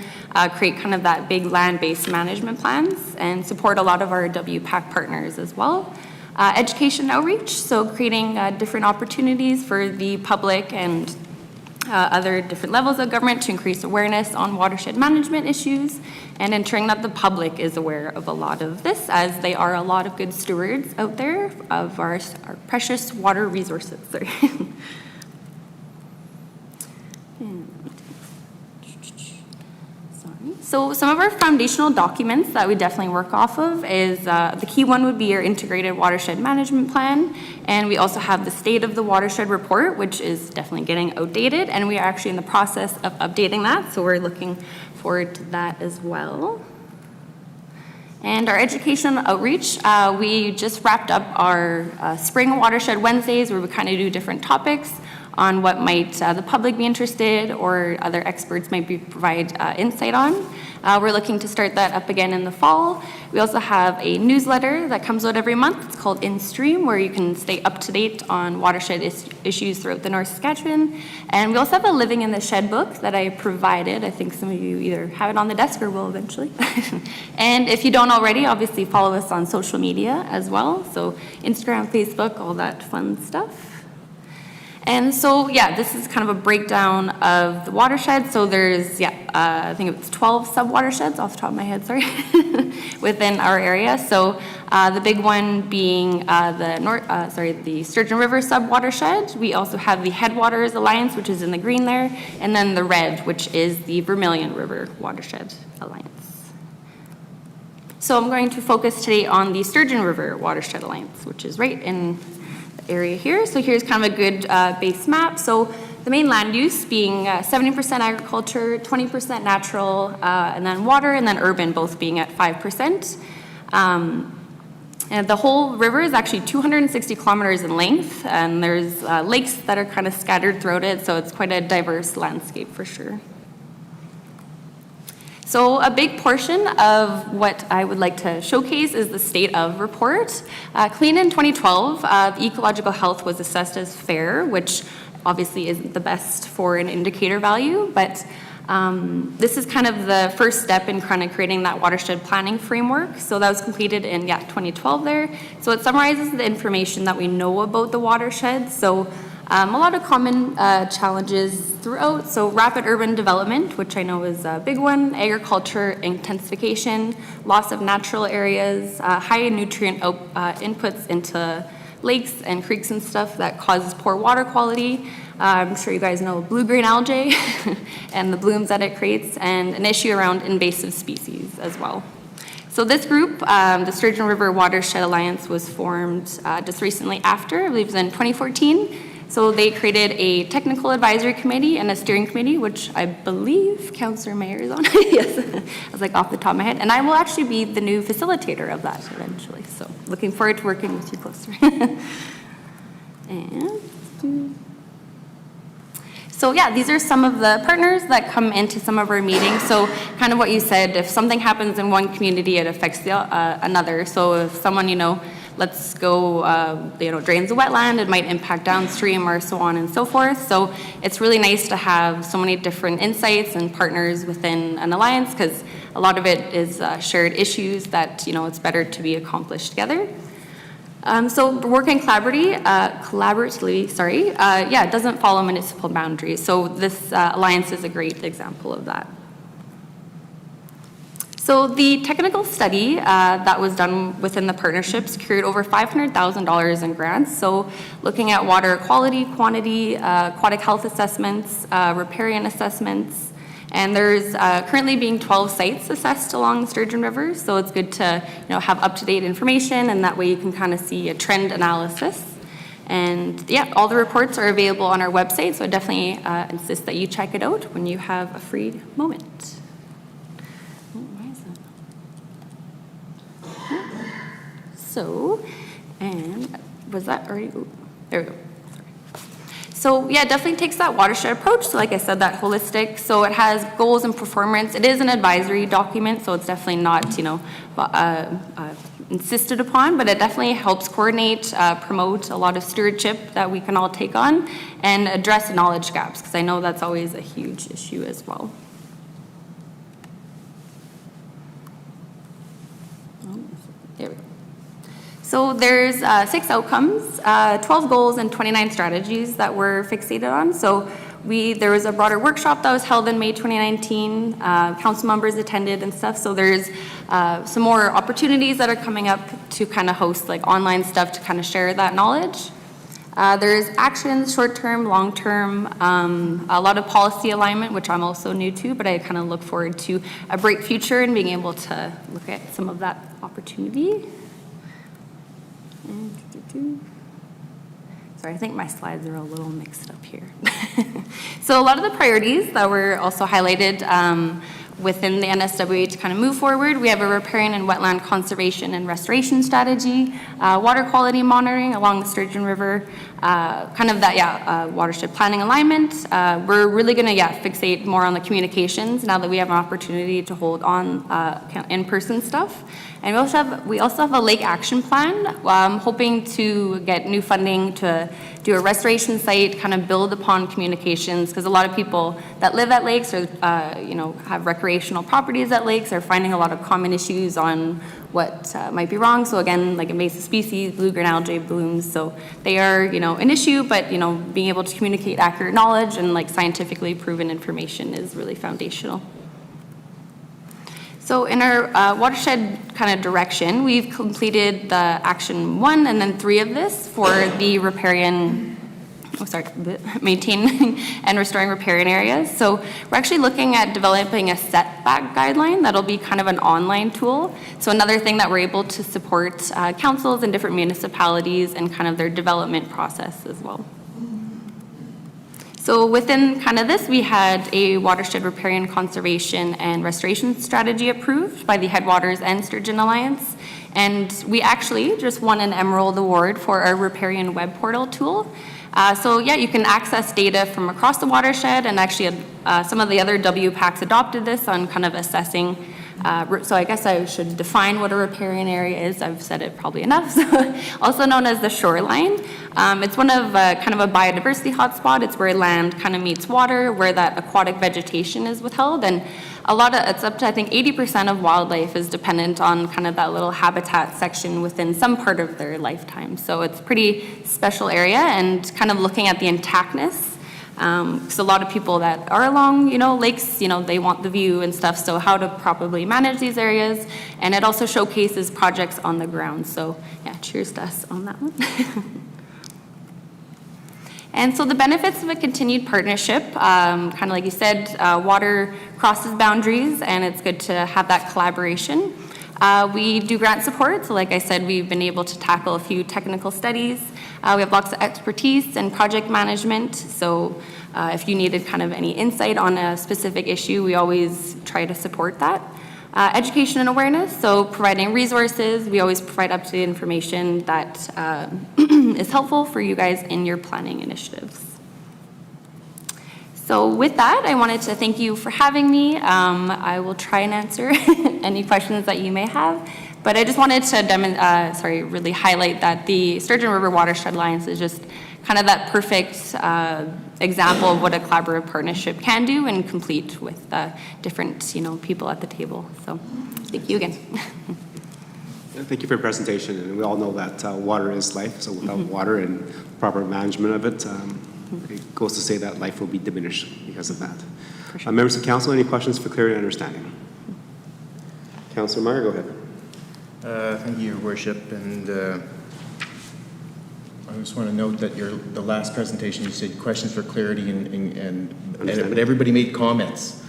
create kind of that big land-based management plans and support a lot of our WPAC partners as well. Education outreach, so creating different opportunities for the public and other different levels of government to increase awareness on watershed management issues and ensuring that the public is aware of a lot of this, as they are a lot of good stewards out there of our precious water resources. Sorry. So some of our foundational documents that we definitely work off of is, the key one would be our integrated watershed management plan. And we also have the state of the watershed report, which is definitely getting outdated. And we are actually in the process of updating that. So we're looking forward to that as well. And our education outreach, we just wrapped up our spring watershed Wednesdays where we kind of do different topics on what might the public be interested or other experts might provide insight on. We're looking to start that up again in the fall. We also have a newsletter that comes out every month. It's called In Stream, where you can stay up to date on watershed issues throughout the North Saskatchewan. And we also have a Living in the Shed book that I provided. I think some of you either have it on the desk or will eventually. And if you don't already, obviously follow us on social media as well. So Instagram, Facebook, all that fun stuff. And so, yeah, this is kind of a breakdown of the watershed. So there's, I think it's 12 sub-watersheds off the top of my head, sorry, within our area. So the big one being the Sturgeon River sub-watershed. We also have the Headwaters Alliance, which is in the green there, and then the red, which is the Vermilion River Watershed Alliance. So I'm going to focus today on the Sturgeon River Watershed Alliance, which is right in area here. So here's kind of a good base map. So the main land use being 70% agriculture, 20% natural, and then water, and then urban both being at 5%. And the whole river is actually 260 kilometers in length, and there's lakes that are kind of scattered throughout it, so it's quite a diverse landscape for sure. So a big portion of what I would like to showcase is the state of report. Clean in 2012, the ecological health was assessed as fair, which obviously isn't the best for an indicator value, but this is kind of the first step in kind of creating that watershed planning framework. So that was completed in 2012 there. So it summarizes the information that we know about the watershed. So a lot of common challenges throughout. So rapid urban development, which I know is a big one, agriculture intensification, loss of natural areas, high nutrient inputs into lakes and creeks and stuff that causes poor water quality. I'm sure you guys know blue-green algae and the blooms that it creates, and an issue around invasive species as well. So this group, the Sturgeon River Watershed Alliance, was formed just recently after, I believe it was in 2014. So they created a technical advisory committee and a steering committee, which I believe Councillor Mayer is on. Yes, I was like off the top of my head. And I will actually be the new facilitator of that eventually. So looking forward to working with you closer. So yeah, these are some of the partners that come into some of our meetings. So kind of what you said, if something happens in one community, it affects the, another. So if someone, let's go, drains a wetland, it might impact downstream or so on and so forth. So it's really nice to have so many different insights and partners within an alliance, because a lot of it is shared issues that, it's better to be accomplished together. So working collaboratively, it doesn't follow municipal boundaries. So this alliance is a great example of that. So the technical study that was done within the partnership secured over $500,000 in grants. So looking at water quality, quantity, aquatic health assessments, riparian assessments, and there's currently being 12 sites assessed along the Sturgeon River. So it's good to have up-to-date information, and that way you can kind of see a trend analysis. And yeah, all the reports are available on our website. So I definitely insist that you check it out when you have a free moment. So, and was that already, there we go, sorry. So yeah, it definitely takes that watershed approach. So like I said, that holistic, so it has goals and performance. It is an advisory document, so it's definitely not, insisted upon, but it definitely helps coordinate, promote a lot of stewardship that we can all take on, and address knowledge gaps, because I know that's always a huge issue as well. There we go. So there's 6 outcomes, 12 goals, and 29 strategies that we're fixated on. So there was a broader workshop that was held in May 2019. Council members attended and stuff. So there's some more opportunities that are coming up to kind of host like online stuff to kind of share that knowledge. There's actions, short-term, long-term, a lot of policy alignment, which I'm also new to, but I kind of look forward to a bright future and being able to look at some of that opportunity. Sorry, I think my slides are a little mixed up here. So a lot of the priorities that were also highlighted within the NSWA to kind of move forward, we have a riparian and wetland conservation and restoration strategy, water quality monitoring along the Sturgeon River, kind of that, watershed planning alignment. We're really going to, fixate more on the communications now that we have an opportunity to hold on in-person stuff. And we also have a lake action plan. I'm hoping to get new funding to do a restoration site, kind of build upon communications, because a lot of people that live at lakes or have recreational properties at lakes are finding a lot of common issues on what might be wrong. So again, like invasive species, blue-green algae blooms, so they are an issue, but being able to communicate accurate knowledge and like scientifically proven information is really foundational. So in our watershed kind of direction, we've completed the action 1 and then 3 of this for the maintaining and restoring riparian areas. So we're actually looking at developing a setback guideline that'll be kind of an online tool. So another thing that we're able to support councils and different municipalities and kind of their development process as well. So within kind of this, we had a watershed riparian conservation and restoration strategy approved by the Headwaters and Sturgeon Alliance. And we actually just won an Emerald Award for our riparian web portal tool. So yeah, you can access data from across the watershed, and actually some of the other WPACs adopted this on kind of assessing. So I guess I should define what a riparian area is. I've said it probably enough. So also known as the shoreline. It's one of kind of a biodiversity hotspot. It's where land kind of meets water, where that aquatic vegetation is withheld. And it's up to, I think, 80% of wildlife is dependent on kind of that little habitat section within some part of their lifetime. So it's a pretty special area, and kind of looking at the intactness. Because a lot of people that are along, lakes, they want the view and stuff, so how to properly manage these areas. And it also showcases projects on the ground. So yeah, cheers to us on that one. And so the benefits of a continued partnership, kind of like you said, water crosses boundaries, and it's good to have that collaboration. We do grant support, so like I said, we've been able to tackle a few technical studies. We have lots of expertise in project management, so if you needed kind of any insight on a specific issue, we always try to support that. Education and awareness, so providing resources, we always provide up-to-date information that is helpful for you guys in your planning initiatives. So with that, I wanted to thank you for having me. I will try and answer any questions that you may have. But I just wanted to really highlight that the Sturgeon River Watershed Alliance is just kind of that perfect example of what a collaborative partnership can do and complete with different, people at the table. So thank you again. Thank you for your presentation, and we all know that water is life, so without water and proper management of it, it goes to say that life will be diminished because of that. Sure. Members of council, any questions for clarity and understanding? Councillor Meyer, go ahead. Thank you, Your Worship, and I just want to note that the last presentation, you said questions for clarity, but everybody made comments.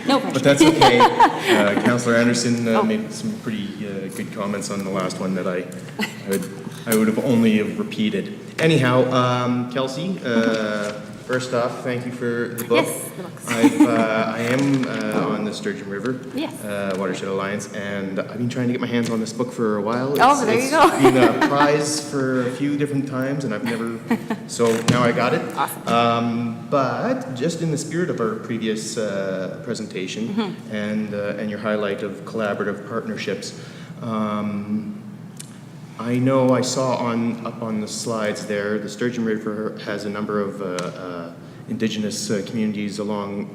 No pressure. But that's okay. Councillor Anderson made some pretty good comments on the last one that I would have only repeated. Anyhow, Kelsey, first off, thank you for the book. Yes, the books. I am on the Sturgeon River Yes. Watershed Alliance, and I've been trying to get my hands on this book for a while. Oh, there you go. It's been a prize for a few different times, and I've never, so now I got it. Awesome. But just in the spirit of our previous presentation and your highlight of collaborative partnerships, I know I saw up on the slides there, the Sturgeon River has a number of Indigenous communities along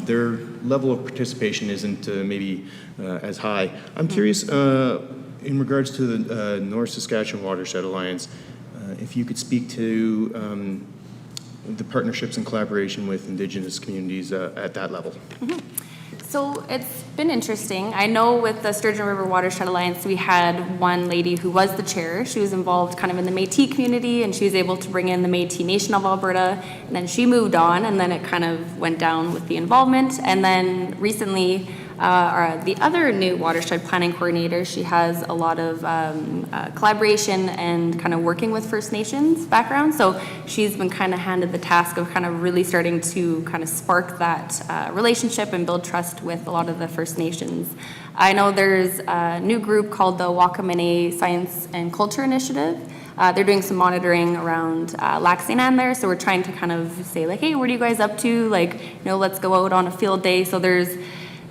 their level of participation isn't maybe as high. I'm curious, in regards to the North Saskatchewan Watershed Alliance, if you could speak to the partnerships and collaboration with Indigenous communities at that level. So it's been interesting. I know with the Sturgeon River Watershed Alliance, we had one lady who was the chair. She was involved kind of in the Métis community, and she was able to bring in the Métis Nation of Alberta, and then she moved on, and then it kind of went down with the involvement. And then recently, the other new Watershed Planning coordinator, she has a lot of collaboration and kind of working with First Nations background. So she's been kind of handed the task of kind of really starting to kind of spark that relationship and build trust with a lot of the First Nations. I know there's a new group called the Waberman Science and Culture Initiative. They're doing some monitoring around Lac St. Anne there, so we're trying to kind of say like, hey, what are you guys up to? Like, let's go out on a field day. So there's,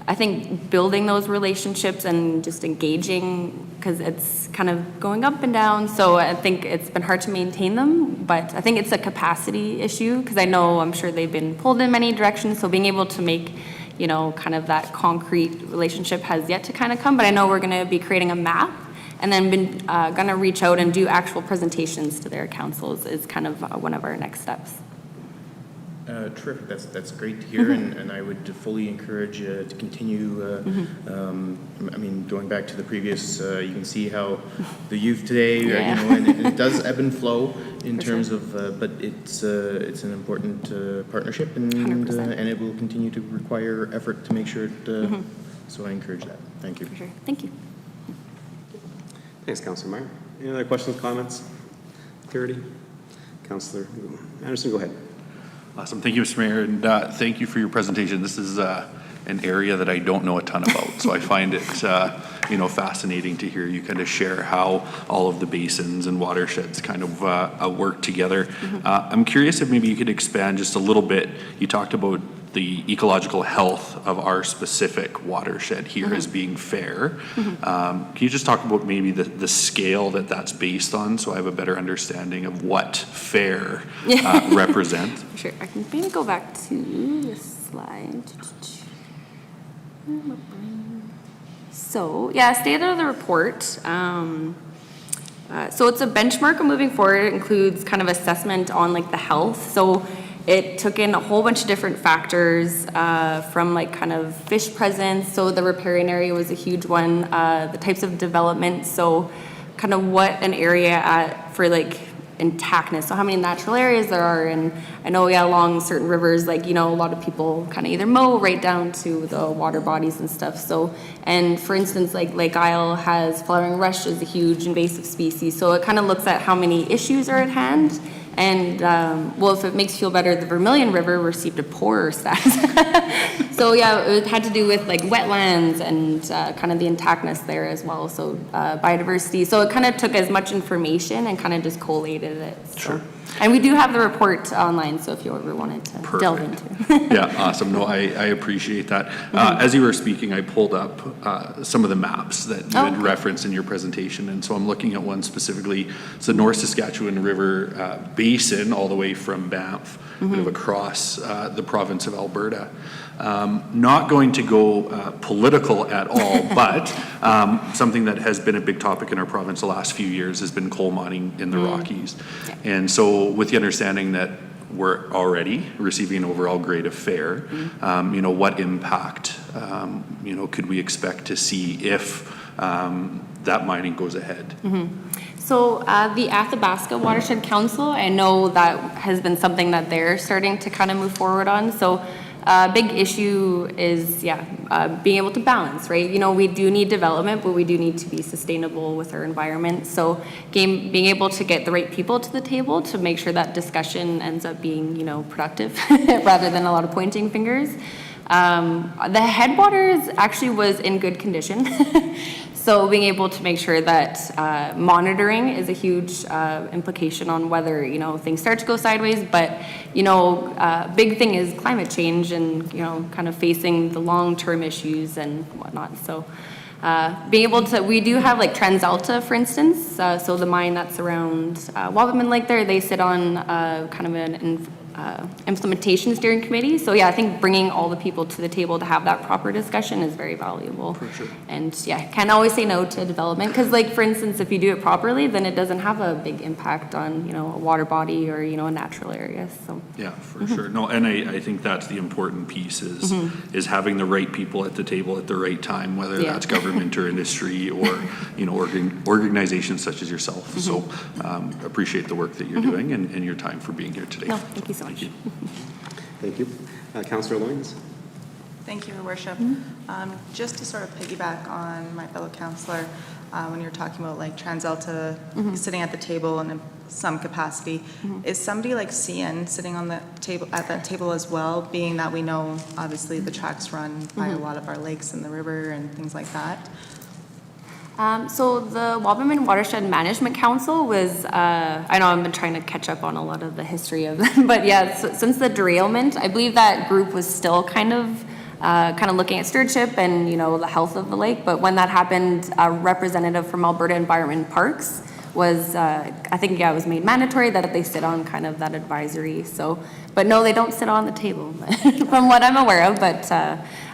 I think, building those relationships and just engaging, because it's kind of going up and down. So I think it's been hard to maintain them, but I think it's a capacity issue, because I'm sure they've been pulled in many directions. So being able to make, kind of that concrete relationship has yet to kind of come. But I know we're going to be creating a map, and then been going to reach out and do actual presentations to their councils is kind of one of our next steps. Terrific. That's great to hear, and I would fully encourage to continue. I mean, going back to the previous, you can see how the youth today, and it does ebb and flow in terms of, but it's an important partnership, and it will continue to require effort to make sure it. So I encourage that. Thank you. For sure. Thank you. Thanks, Councillor Meyer. Any other questions, comments, clarity? Councillor Anderson, go ahead. Awesome. Thank you, Mr. Mayor, and thank you for your presentation. This is an area that I don't know a ton about, so I find it fascinating to hear you kind of share how all of the basins and watersheds kind of work together. I'm curious if maybe you could expand just a little bit. You talked about the ecological health of our specific watershed here as being fair. Can you just talk about maybe the scale that's based on, so I have a better understanding of what fair represents? Sure. I can maybe go back to this slide. So state of the report. So it's a benchmark of moving forward. It includes kind of assessment on like the health. So it took in a whole bunch of different factors from like kind of fish presence. So the riparian area was a huge one. The types of development. So kind of what an area for like intactness. So how many natural areas there are. And I know along certain rivers, like, a lot of people kind of either mow right down to the water bodies and stuff. So, and for instance, like Lake Isle has flowering rush is a huge invasive species. So it kind of looks at how many issues are at hand. And, if it makes you feel better, the Vermilion River received a poorer status. So, it had to do with, like, wetlands and kind of the intactness there as well, so biodiversity. So it kind of took as much information and kind of just collated it. So. Sure. And we do have the report online, so if you ever wanted to delve into. Yeah, awesome. No, I appreciate that. As you were speaking, I pulled up some of the maps that you had referenced in your presentation, and so I'm looking at one specifically. It's the North Saskatchewan River Basin, all the way from Banff, kind of across the province of Alberta. Not going to go political at all, but something that has been a big topic in our province the last few years has been coal mining in the Rockies. And so with the understanding that we're already receiving an overall grade of fair, you know, what impact, you know, could we expect to see if that mining goes ahead? So the Athabasca Watershed Council, I know that has been something that they're starting to kind of move forward on. So a big issue is, being able to balance, right? You know, we do need development, but we do need to be sustainable with our environment. So being able to get the right people to the table to make sure that discussion ends up being, you know, productive rather than a lot of pointing fingers. The Headwaters actually was in good condition. So being able to make sure that monitoring is a huge implication on whether, you know, things start to go sideways. But, you know, big thing is climate change and, you know, kind of facing the long-term issues and whatnot. So being able to, we do have like TransAlta, for instance. So the mine that's around Waberman Lake there, they sit on kind of an implementation steering committee. So yeah, I think bringing all the people to the table to have that proper discussion is very valuable. For sure. And yeah, can't always say no to development, because like for instance, if you do it properly, then it doesn't have a big impact on, you know, a water body or, you know, a natural area. So yeah, for sure. No, and I think that's the important piece is having the right people at the table at the right time, whether that's government or industry or, you know, organizations such as yourself. So appreciate the work that you're doing and your time for being here today. No, thank you so much. Thank you. Councillor Loynes. Thank you, Your Worship. Just to sort of piggyback on my fellow councillor, when you're talking about like TransAlta sitting at the table in some capacity, is somebody like CN sitting on the table at that table as well, being that we know obviously the tracks run by a lot of our lakes and the river and things like that? So the Waberman Watershed Management Council was, I know I've been trying to catch up on a lot of the history of them, but yeah, so since the derailment, I believe that group was still kind of looking at stewardship and, you know, the health of the lake. But when that happened, a representative from Alberta Environment Parks was, I think, it was made mandatory that they sit on kind of that advisory. So, but no, they don't sit on the table from what I'm aware of, but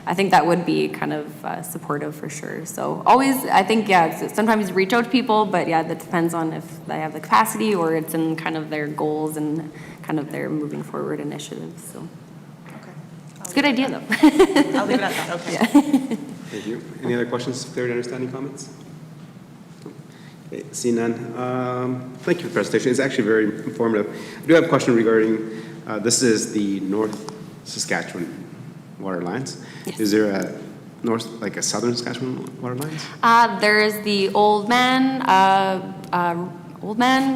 I think that would be kind of supportive for sure. So always, I think, sometimes reach out to people, but yeah, that depends on if they have the capacity or it's in kind of their goals and kind of their moving forward initiatives. So it's a good idea though. I'll leave it at that, okay. Yeah. Thank you. Any other questions, clarity, understanding, comments? Okay, see none. Thank you for the presentation. It's actually very informative. I do have a question regarding, this is the North Saskatchewan water lines. Yes. Is there a north, like a southern Saskatchewan water lines? There's the Old Man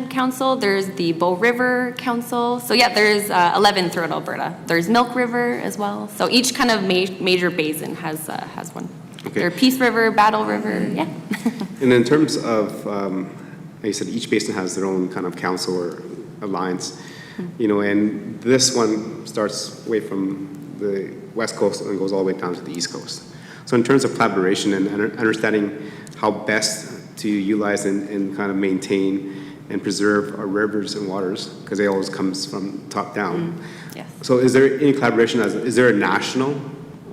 Council. There's the Bow River Council. So yeah, there's 11 throughout Alberta. There's Milk River as well. So each kind of major basin has one. Okay. There's Peace River, Battle River, yeah. And in terms of, like you said, each basin has their own kind of council or alliance, you know, and this one starts away from the west coast and goes all the way down to the east coast. So in terms of collaboration and understanding how best to utilize and kind of maintain and preserve our rivers and waters, because they always comes from top down. Yes. So is there any collaboration, is there a national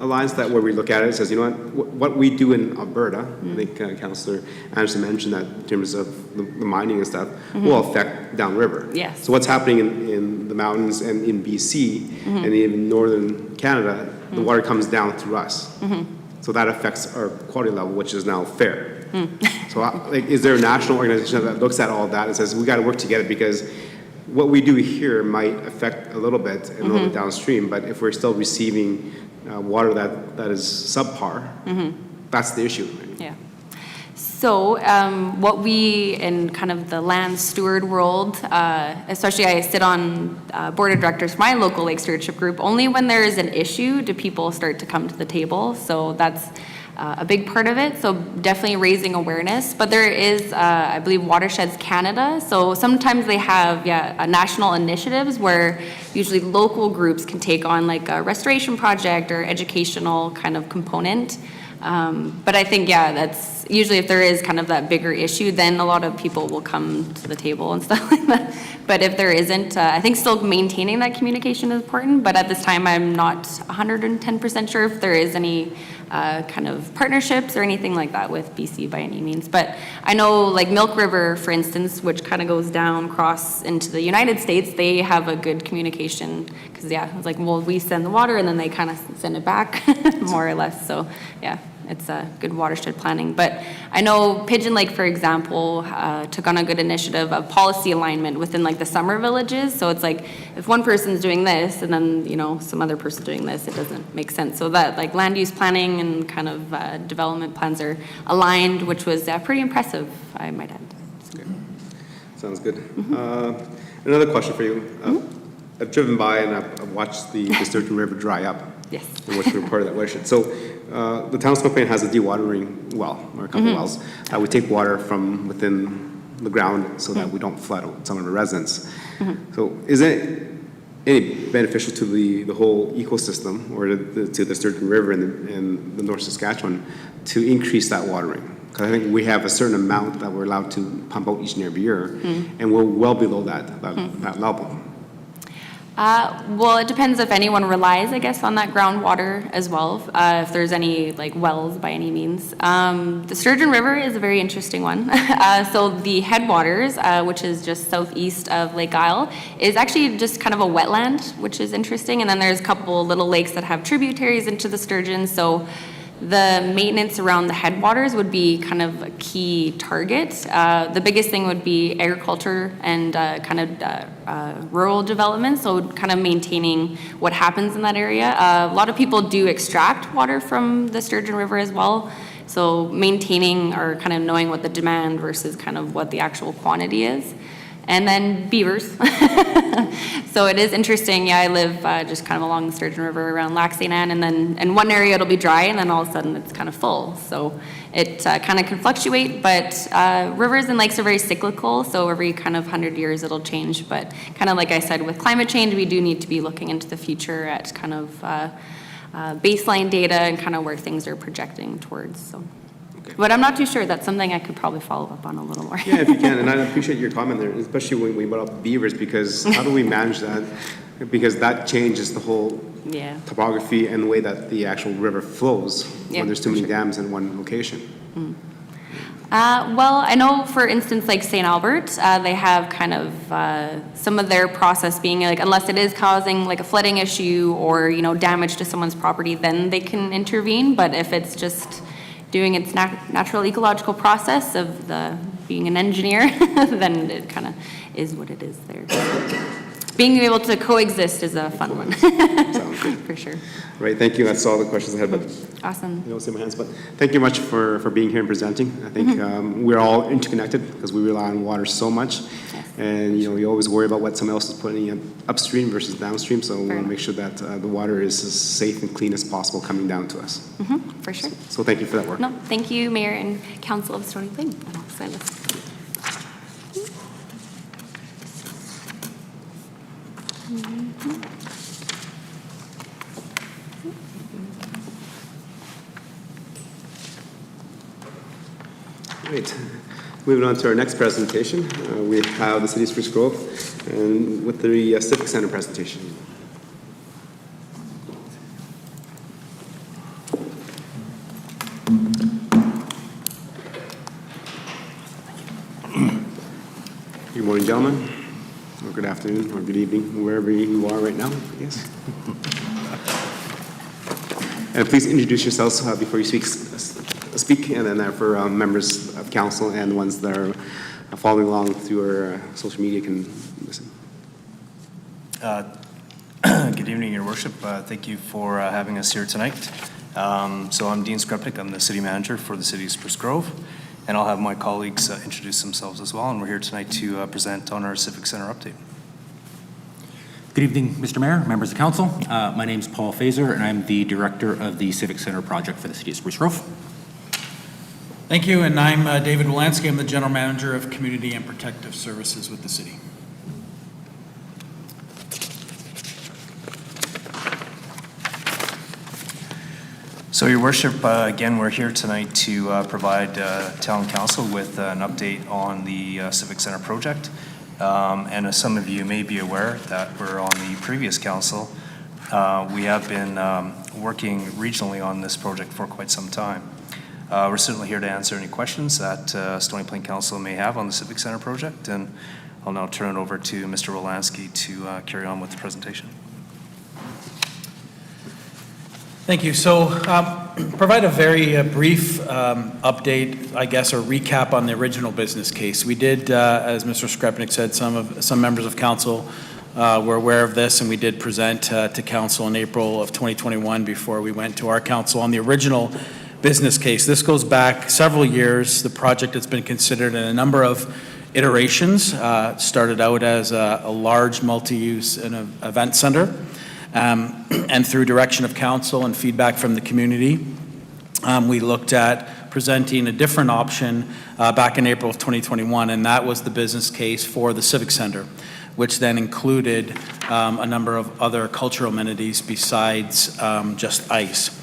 alliance that where we look at it and says, you know what we do in Alberta, I think Councillor Anderson mentioned that in terms of the mining and stuff, will affect downriver. Yes. So what's happening in the mountains and in BC and even northern Canada, the water comes down through us. So that affects our quality level, which is now fair. So like, is there a national organization that looks at all that and says, we got to work together, because what we do here might affect a little bit and a little bit downstream, but if we're still receiving water that is subpar, that's the issue. Yeah. So what we in kind of the land steward world, especially I sit on board of directors for my local lake stewardship group, only when there is an issue do people start to come to the table. So that's a big part of it, so definitely raising awareness. But there is, I believe, Watersheds Canada, so sometimes they have, national initiatives where usually local groups can take on like a restoration project or educational kind of component. But I think, that's usually if there is kind of that bigger issue, then a lot of people will come to the table and stuff like that. But if there isn't, I think still maintaining that communication is important, but at this time, I'm not 110% sure if there is any kind of partnerships or anything like that with BC by any means. But I know like Milk River, for instance, which kind of goes down across into the United States, they have a good communication because, it's like, well, we send the water and then they kind of send it back more or less. So, it's a good watershed planning. But I know Pigeon Lake, for example, took on a good initiative of policy alignment within like the summer villages. So it's like if one person's doing this and then, some other person doing this, it doesn't make sense. So that like land use planning and kind of development plans are aligned, which was pretty impressive, I might add. So. Okay. Sounds good. Another question for you. I've driven by and I've watched the Sturgeon River dry up. Yes. And which we're part of that watershed. So the town's company has a dewatering well, or a couple wells. We take water from within the ground so that we don't flood out some of the residents. So is it any beneficial to the whole ecosystem or to the Sturgeon River in the North Saskatchewan to increase that watering? Because I think we have a certain amount that we're allowed to pump out each and every year, and we're well below that level. Well, it depends if anyone relies, I guess, on that groundwater as well, if there's any like wells by any means. The Sturgeon River is a very interesting one. So the Headwaters, which is just southeast of Lake Isle, is actually just kind of a wetland, which is interesting. And then there's a couple little lakes that have tributaries into the Sturgeon. So the maintenance around the headwaters would be kind of a key target. The biggest thing would be agriculture and kind of rural development, so kind of maintaining what happens in that area. A lot of people do extract water from the Sturgeon River as well, so maintaining or kind of knowing what the demand versus kind of what the actual quantity is. And then beavers. So it is interesting. I live just kind of along the Sturgeon River around Lac St. Anne, and then in one area it'll be dry, and then all of a sudden it's kind of full. So it kind of can fluctuate, but rivers and lakes are very cyclical, so every kind of 100 years it'll change. But kind of like I said, with climate change, we do need to be looking into the future at kind of baseline data and kind of where things are projecting towards. So. But I'm not too sure. That's something I could probably follow up on a little more. Yeah, if you can. And I appreciate your comment there, especially when we brought up beavers, because how do we manage that? Because that changes the whole topography and the way that the actual river flows when there's too many dams in one location. Well, I know, for instance, like St. Albert, they have kind of some of their process being like, unless it is causing like a flooding issue or, damage to someone's property, then they can intervene. But if it's just doing its natural ecological process of being an engineer, then it kind of is what it is there. Being able to coexist is a fun one. Sounds good. For sure. Right, thank you. That's all the questions I had. But awesome. I don't see my hands, but thank you much for being here and presenting. I think we're all interconnected because we rely on water so much. Yes. And you always worry about what someone else is putting in upstream versus downstream, so we want to make sure that the water is as safe and clean as possible coming down to us. For sure. So thank you for that work. No, thank you, Mayor and Council of Stony Plain. Great. Moving on to our next presentation, we have the City of Spruce Grove and with the Civic Center presentation. Good morning, gentlemen, or good afternoon, or good evening, wherever you are right now, I guess. And please introduce yourselves before you speak, and then for members of council and the ones that are following along through our social media can listen. Good evening, Your Worship. Thank you for having us here tonight. So I'm Dean Skrupnik. I'm the city manager for the city of Spruce Grove, and I'll have my colleagues introduce themselves as well. And we're here tonight to present on our Civic Center update. Good evening, Mr. Mayor, members of council. My name is Paul Fazer, and I'm the director of the Civic Center project for the city of Spruce Grove. Thank you, and I'm David Wolanski. I'm the general manager of community and protective services with the city. So, Your Worship, again, we're here tonight to provide Town Council with an update on the Civic Center project. And as some of you may be aware that we're on the previous council, we have been working regionally on this project for quite some time. We're certainly here to answer any questions that Stony Plain Council may have on the Civic Center project, and I'll now turn it over to Mr. Wolanski to carry on with the presentation. Thank you. So provide a very brief update, I guess, or recap on the original business case. We did, as Mr. Skrepnik said, some members of council were aware of this, and we did present to council in April of 2021 before we went to our council on the original business case. This goes back several years. The project has been considered in a number of iterations. Started out as a large multi-use event center. And through direction of council and feedback from the community, we looked at presenting a different option back in April of 2021, and that was the business case for the Civic Center, which then included a number of other cultural amenities besides just ice.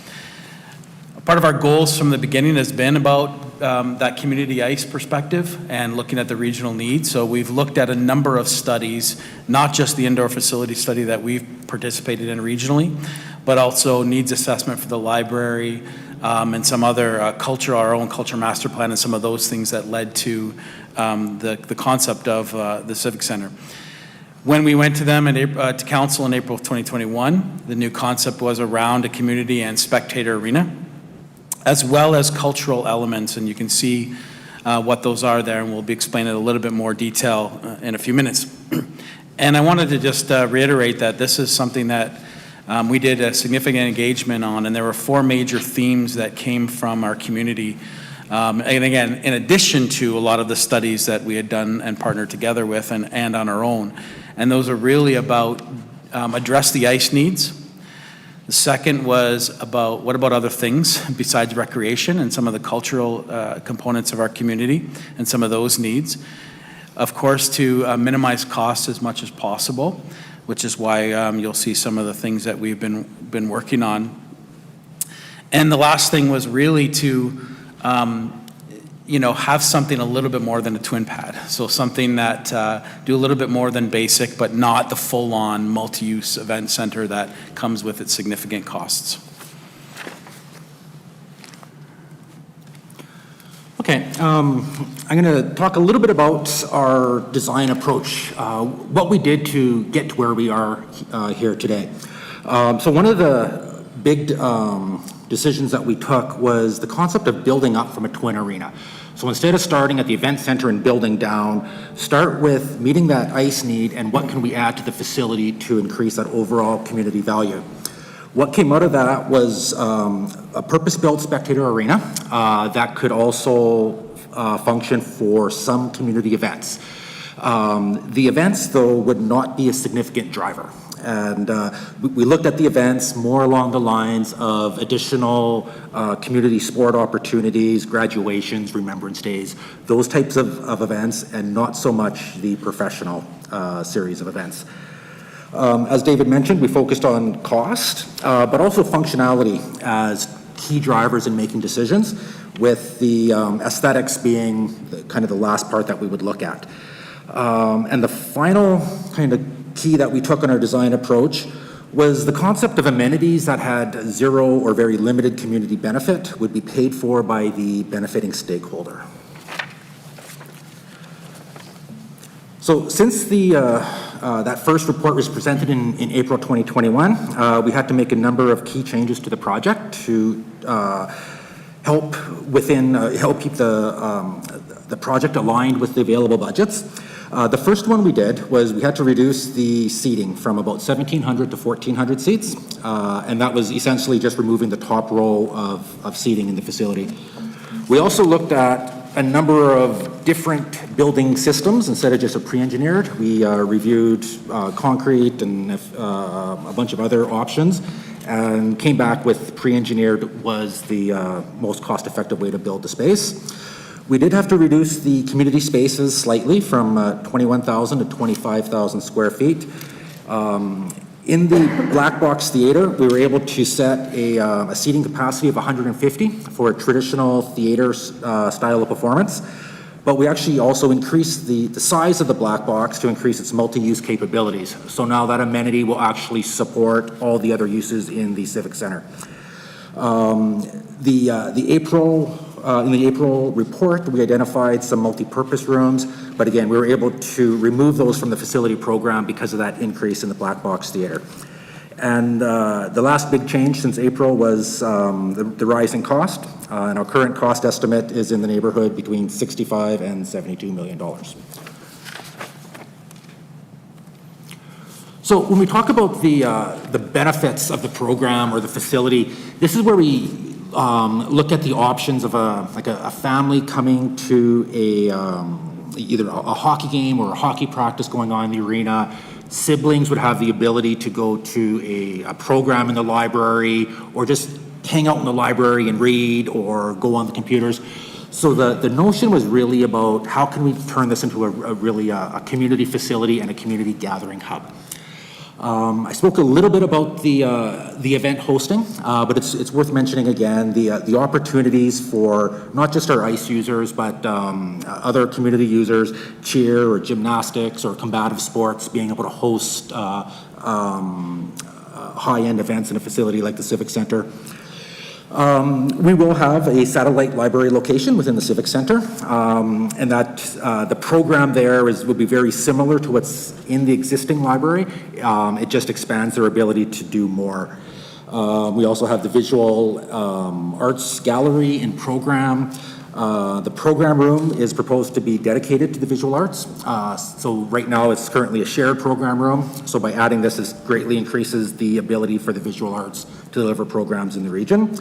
Part of our goals from the beginning has been about that community ice perspective and looking at the regional needs. So we've looked at a number of studies, not just the indoor facility study that we've participated in regionally, but also needs assessment for the library and some other our own culture master plan, and some of those things that led to the concept of the Civic Center. When we went to them to council in April of 2021, the new concept was around a community and spectator arena, as well as cultural elements, and you can see what those are there, and we'll be explaining in a little bit more detail in a few minutes. And I wanted to just reiterate that this is something that we did a significant engagement on, and there were 4 major themes that came from our community. And again, in addition to a lot of the studies that we had done and partnered together with and on our own. And those are really about address the ice needs. The second was about what about other things besides recreation and some of the cultural components of our community and some of those needs. Of course, to minimize costs as much as possible, which is why you'll see some of the things that we've been working on. And the last thing was really to have something a little bit more than a twin pad. So something that do a little bit more than basic, but not the full-on multi-use event center that comes with its significant costs. Okay, I'm going to talk a little bit about our design approach, what we did to get to where we are here today. So one of the big decisions that we took was the concept of building up from a twin arena. So instead of starting at the event center and building down, start with meeting that ice need and what can we add to the facility to increase that overall community value. What came out of that was a purpose-built spectator arena that could also function for some community events. The events, though, would not be a significant driver. And we looked at the events more along the lines of additional community sport opportunities, graduations, remembrance days, those types of events, and not so much the professional series of events. As David mentioned, we focused on cost, but also functionality as key drivers in making decisions, with the aesthetics being kind of the last part that we would look at. And the final kind of key that we took on our design approach was the concept of amenities that had zero or very limited community benefit would be paid for by the benefiting stakeholder. So since that first report was presented in April 2021, we had to make a number of key changes to the project to help keep the project aligned with the available budgets. The first one we did was we had to reduce the seating from about 1,700 to 1,400 seats, and that was essentially just removing the top row of seating in the facility. We also looked at a number of different building systems instead of just a pre-engineered. We reviewed concrete and a bunch of other options and came back with pre-engineered was the most cost-effective way to build the space. We did have to reduce the community spaces slightly from 21,000 to 25,000 square feet. In the Black Box Theater, we were able to set a seating capacity of 150 for a traditional theater style of performance, but we actually also increased the size of the Black Box to increase its multi-use capabilities. So now that amenity will actually support all the other uses in the Civic Center. In the April report, we identified some multi-purpose rooms, but again, we were able to remove those from the facility program because of that increase in the Black Box Theater. And the last big change since April was the rise in cost, and our current cost estimate is in the neighborhood between $65 and $72 million. So when we talk about the benefits of the program or the facility, this is where we look at the options of a family coming to either a hockey game or a hockey practice going on in the arena. Siblings would have the ability to go to a program in the library or just hang out in the library and read or go on the computers. So the notion was really about how can we turn this into a community facility and a community gathering hub. I spoke a little bit about the event hosting, but it's worth mentioning again the opportunities for not just our ice users, but other community users, cheer or gymnastics or combative sports, being able to host high-end events in a facility like the Civic Center. We will have a satellite library location within the Civic Center, and that the program there will be very similar to what's in the existing library. It just expands their ability to do more. We also have the visual arts gallery and program. The program room is proposed to be dedicated to the visual arts. So right now it's currently a shared program room. So by adding this, it greatly increases the ability for the visual arts to deliver programs in the region.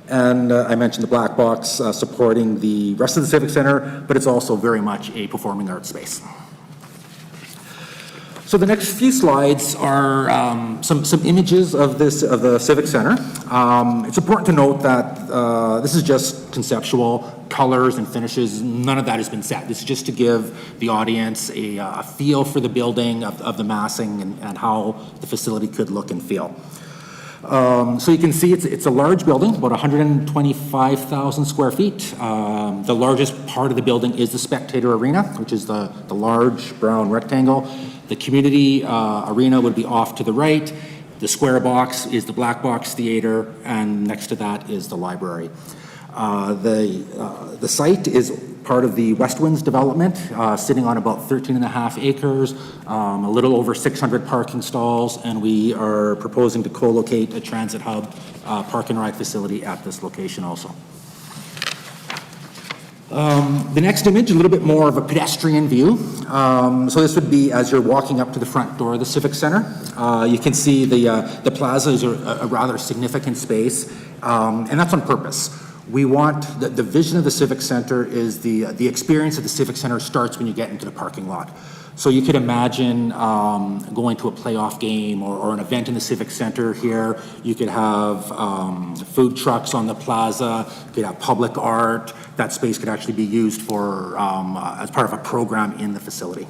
And I mentioned the Black Box supporting the rest of the Civic Center, but it's also very much a performing arts space. So the next few slides are some images of the Civic Center. It's important to note that this is just conceptual, colors and finishes. None of that has been set. This is just to give the audience a feel for the building, of the massing, and how the facility could look and feel. So you can see it's a large building, about 125,000 square feet. The largest part of the building is the spectator arena, which is the large brown rectangle. The community arena would be off to the right. The square box is the Black Box Theater, and next to that is the library. The site is part of the West Winds development, sitting on about 13.5 acres, a little over 600 parking stalls, and we are proposing to co-locate a transit hub park and ride facility at this location also. The next image, a little bit more of a pedestrian view. So this would be as you're walking up to the front door of the Civic Center. You can see the plaza is a rather significant space, and that's on purpose. We want, the vision of the Civic Center is the experience of the Civic Center starts when you get into the parking lot. So you could imagine going to a playoff game or an event in the Civic Center here. You could have food trucks on the plaza. You could have public art. That space could actually be used for as part of a program in the facility.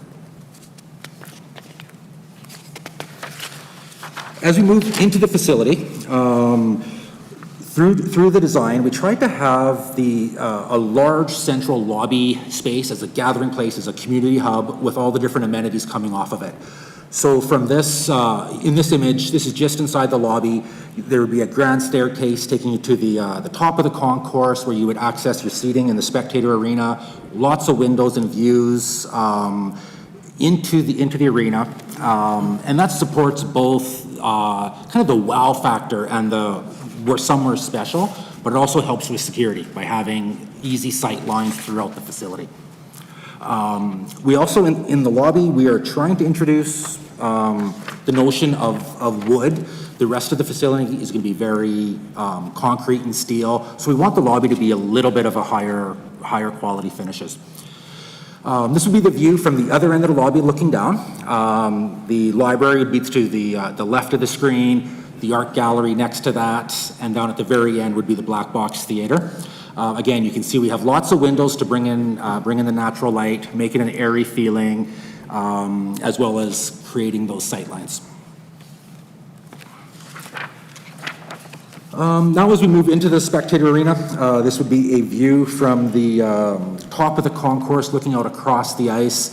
As we move into the facility, through the design, we tried to have a large central lobby space as a gathering place, as a community hub with all the different amenities coming off of it. So from this, in this image, this is just inside the lobby. There would be a grand staircase taking you to the top of the concourse where you would access your seating in the spectator arena. Lots of windows and views into the arena, and that supports both kind of the wow factor and we're somewhere special, but it also helps with security by having easy sight lines throughout the facility. We also, in the lobby, we are trying to introduce the notion of wood. The rest of the facility is going to be very concrete and steel, so we want the lobby to be a little bit of a higher higher quality finishes. This would be the view from the other end of the lobby looking down. The library would be to the left of the screen, the art gallery next to that, and down at the very end would be the black box theater. Again, you can see we have lots of windows to bring in the natural light, make it an airy feeling, as well as creating those sight lines. Now as we move into the spectator arena, this would be a view from the top of the concourse looking out across the ice.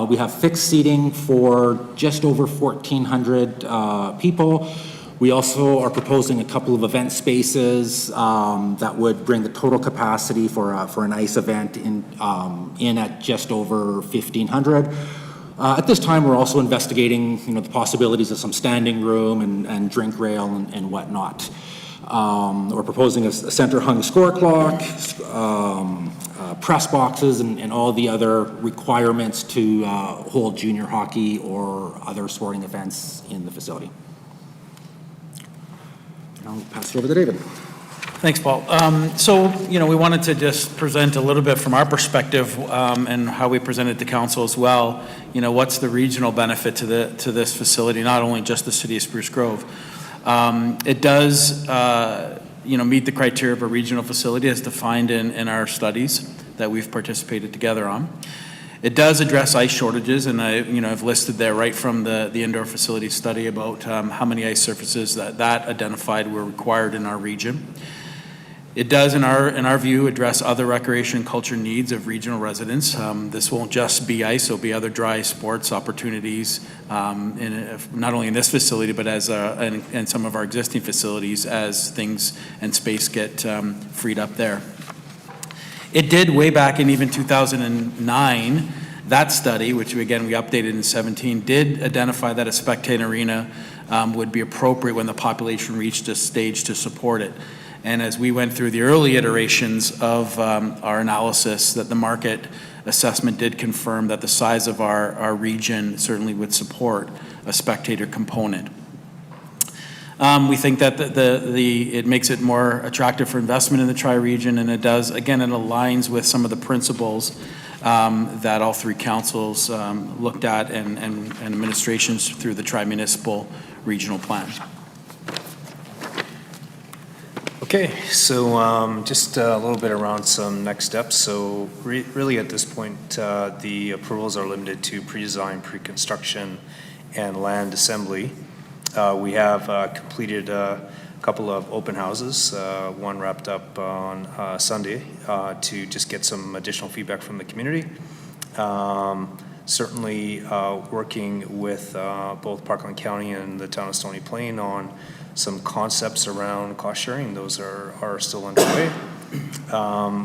We have fixed seating for just over 1,400 people. We also are proposing a couple of event spaces that would bring the total capacity for an ice event in at just over 1,500. At this time, we're also investigating, the possibilities of some standing room and drink rail and whatnot. We're proposing a center-hung score clock, press boxes, and all the other requirements to hold junior hockey or other sporting events in the facility. I'll pass it over to David. Thanks, Paul. So, we wanted to just present a little bit from our perspective and how we presented to council as well. What's the regional benefit to this facility, not only just the city of Spruce Grove. It does, meet the criteria of a regional facility as defined in our studies that we've participated together on. It does address ice shortages, and I've listed there right from the indoor facility study about how many ice surfaces that identified were required in our region. It does, in our view, address other recreation and culture needs of regional residents. This won't just be ice; it'll be other dry sports opportunities, not only in this facility, but in some of our existing facilities as things and space get freed up there. It did way back in even 2009, that study, which again we updated in 17, did identify that a spectator arena would be appropriate when the population reached a stage to support it. And as we went through the early iterations of our analysis, that the market assessment did confirm that the size of our region certainly would support a spectator component. We think that it makes it more attractive for investment in the tri-region, and it does, again, it aligns with some of the principles that all three councils looked at and administrations through the tri-municipal regional plan. Okay, so just a little bit around some next steps. So really at this point, the approvals are limited to pre-design, pre-construction, and land assembly. We have completed a couple of open houses, one wrapped up on Sunday, to just get some additional feedback from the community. Certainly working with both Parkland County and the town of Stony Plain on some concepts around cost sharing. Those are still underway.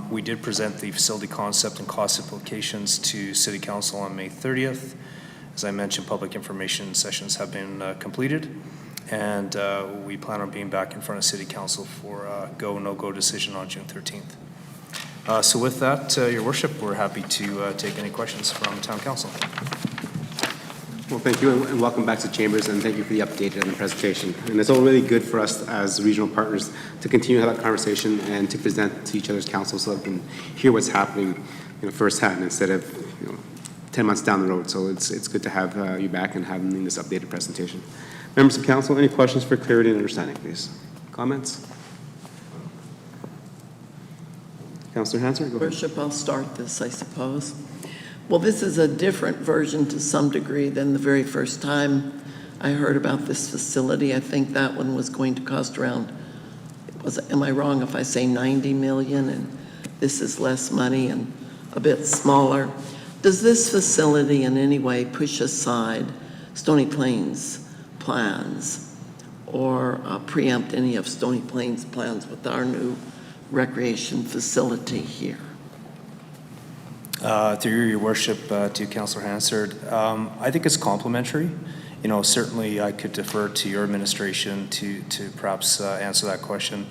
We did present the facility concept and cost implications to City Council on May 30th. As I mentioned, public information sessions have been completed, and we plan on being back in front of City Council for a go, no-go decision on June 13th. So with that, Your Worship, we're happy to take any questions from Town Council. Well, thank you, and welcome back to Chambers, and thank you for the update and the presentation. And it's all really good for us as regional partners to continue to have that conversation and to present to each other's council so that we can hear what's happening, firsthand instead of 10 months down the road. So it's good to have you back and having this updated presentation. Members of council, any questions for clarity and understanding, please? Comments? Councillor Hanser, go ahead. Worship, I'll start this, I suppose. Well, this is a different version to some degree than the very first time I heard about this facility. I think that one was going to cost around, am I wrong if I say 90 million, and this is less money and a bit smaller? Does this facility in any way push aside Stony Plain's plans or preempt any of Stony Plain's plans with our new recreation facility here? Through Your Worship, to Councillor Hansard, I think it's complementary. Certainly I could defer to your administration to perhaps answer that question.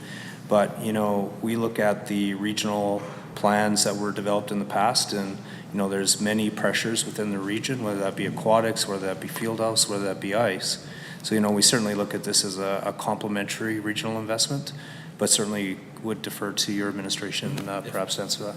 But, we look at the regional plans that were developed in the past, and, there's many pressures within the region, whether that be aquatics, whether that be field house, whether that be ice. So, we certainly look at this as a complementary regional investment, but certainly would defer to your administration perhaps to answer that.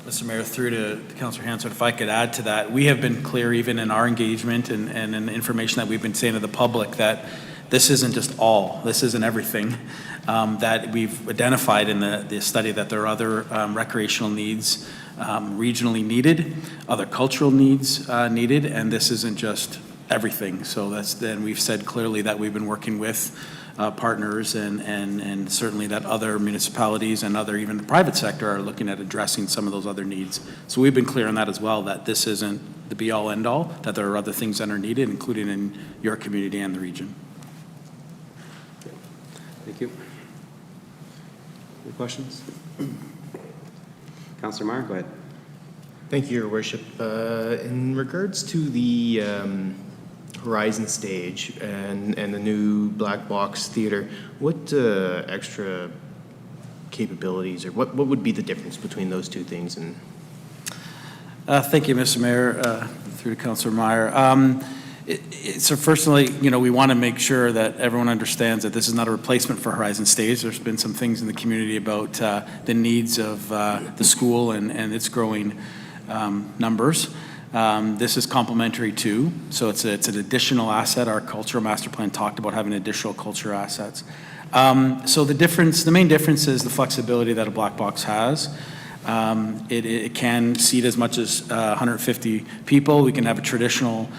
Mr. Mayor, through to Councillor Hansard, if I could add to that, we have been clear even in our engagement and in the information that we've been saying to the public that this isn't just all, this isn't everything, that we've identified in the study that there are other recreational needs regionally needed, other cultural needs needed, and this isn't just everything. So then we've said clearly that we've been working with partners and certainly that other municipalities and other even the private sector are looking at addressing some of those other needs. So we've been clear on that as well, that this isn't the be-all end-all, that there are other things that are needed, including in your community and the region. Thank you. Any questions? Councillor Meyer, go ahead. Thank you, Your Worship. In regards to the Horizon stage and the new black box theater, what extra capabilities or what would be the difference between those two things? And thank you, Mr. Mayor, through to Councillor Meyer. So personally, we want to make sure that everyone understands that this is not a replacement for Horizon Stage. There's been some things in the community about the needs of the school and its growing numbers. This is complementary too, so it's an additional asset. Our cultural master plan talked about having additional cultural assets. So the main difference is the flexibility that a black box has. It can seat as much as 150 people. We can have a traditional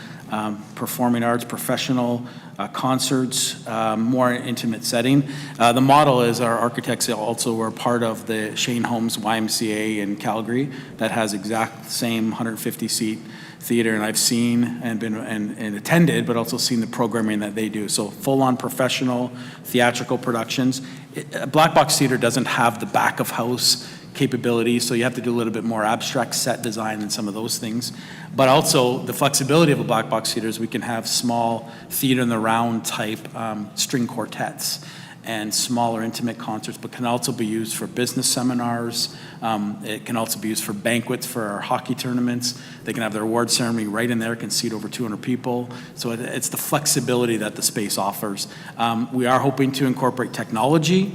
performing arts, professional concerts, more intimate setting. The model is our architects also were part of the Shane Holmes YMCA in Calgary that has exact same 150-seat theater, and I've seen and been and attended, but also seen the programming that they do. So full-on professional theatrical productions. A black box theater doesn't have the back of house capabilities, so you have to do a little bit more abstract set design and some of those things. But also the flexibility of a black box theater is we can have small theater in the round type string quartets and smaller intimate concerts, but can also be used for business seminars. It can also be used for banquets for our hockey tournaments. They can have their award ceremony right in there, can seat over 200 people. So it's the flexibility that the space offers. We are hoping to incorporate technology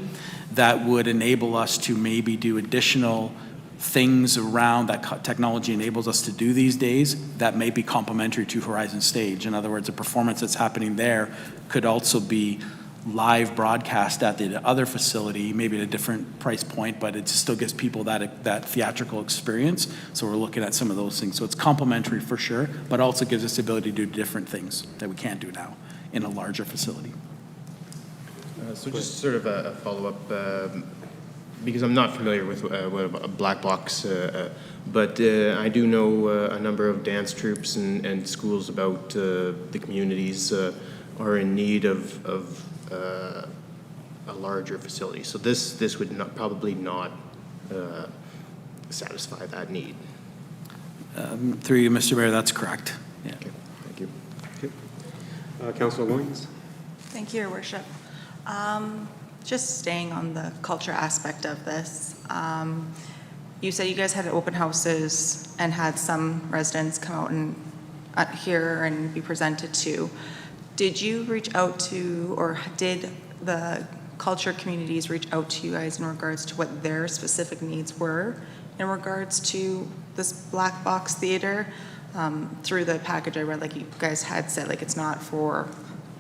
that would enable us to maybe do additional things around that technology enables us to do these days that may be complementary to Horizon Stage. In other words, a performance that's happening there could also be live broadcast at the other facility, maybe at a different price point, but it still gives people that theatrical experience. So we're looking at some of those things. So it's complementary for sure, but also gives us the ability to do different things that we can't do now in a larger facility. So just sort of a follow-up, because I'm not familiar with what a black box, but I do know a number of dance troupes and schools about the communities are in need of a larger facility. So this would probably not satisfy that need. Through you, Mr. Mayor, that's correct. Yeah. Okay, thank you. Okay. Councillor Williams. Thank you, Your Worship. Just staying on the culture aspect of this, you said you guys had open houses and had some residents come out and hear and be presented to. Did you reach out to, or did the culture communities reach out to you guys in regards to what their specific needs were in regards to this black box theater? Through the package I read, like you guys had said, like it's not for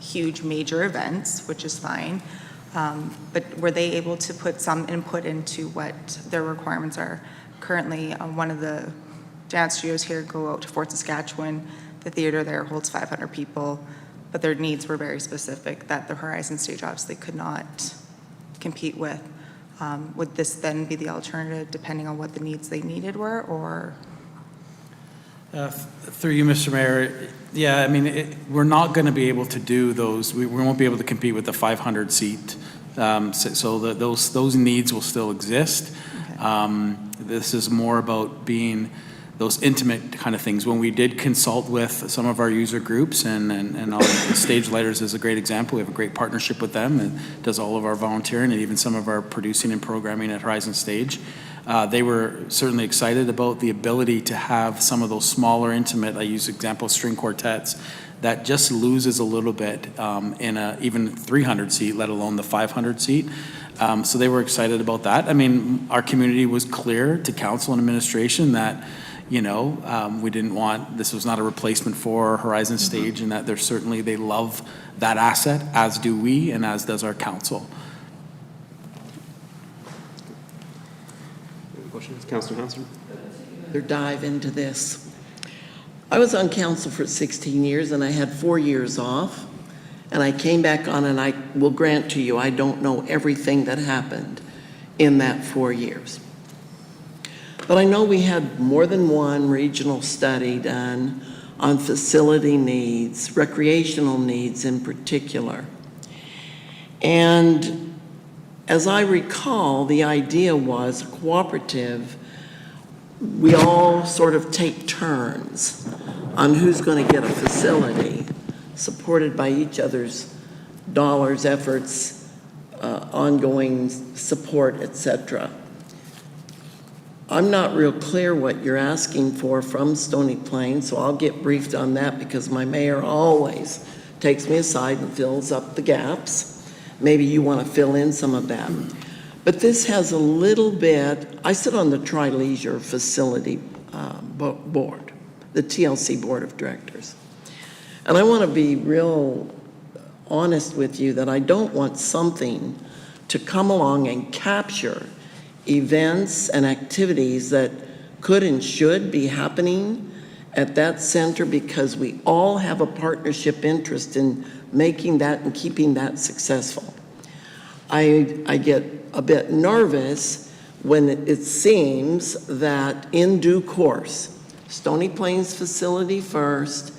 huge major events, which is fine. But were they able to put some input into what their requirements are? Currently, one of the dance studios here go out to Fort Saskatchewan. The theater there holds 500 people, but their needs were very specific that the Horizon Stage obviously could not compete with. Would this then be the alternative depending on what the needs they needed were, or? Through you, Mr. Mayor, yeah, I mean, we're not going to be able to do those. We won't be able to compete with the 500 seat. So those needs will still exist. Okay. This is more about being those intimate kind of things. When we did consult with some of our user groups, and Stage Lighters is a great example. We have a great partnership with them and does all of our volunteering and even some of our producing and programming at Horizon Stage. They were certainly excited about the ability to have some of those smaller, intimate, I use example string quartets, that just loses a little bit in a even 300 seat, let alone the 500 seat. So they were excited about that. I mean, our community was clear to council and administration that, you know, we didn't want, this was not a replacement for Horizon Stage, and that they love that asset, as do we, and as does our council. Any questions? Councillor Hanson? Dive into this. I was on council for 16 years and I had 4 years off, and I came back on, and I will grant to you, I don't know everything that happened in that 4 years. But I know we had more than one regional study done on facility needs, recreational needs in particular. And as I recall, the idea was a cooperative. We all sort of take turns on who's going to get a facility, supported by each other's dollars, efforts, ongoing support, etc. I'm not real clear what you're asking for from Stony Plain, so I'll get briefed on that, because my mayor always takes me aside and fills up the gaps. Maybe you want to fill in some of that. But this has a little bit, I sit on the Tri-Leisure Facility Board, the TLC Board of Directors. And I want to be real honest with you that I don't want something to come along and capture events and activities that could and should be happening at that center, because we all have a partnership interest in making that and keeping that successful. I get a bit nervous when it seems that in due course, Stony Plains facility first,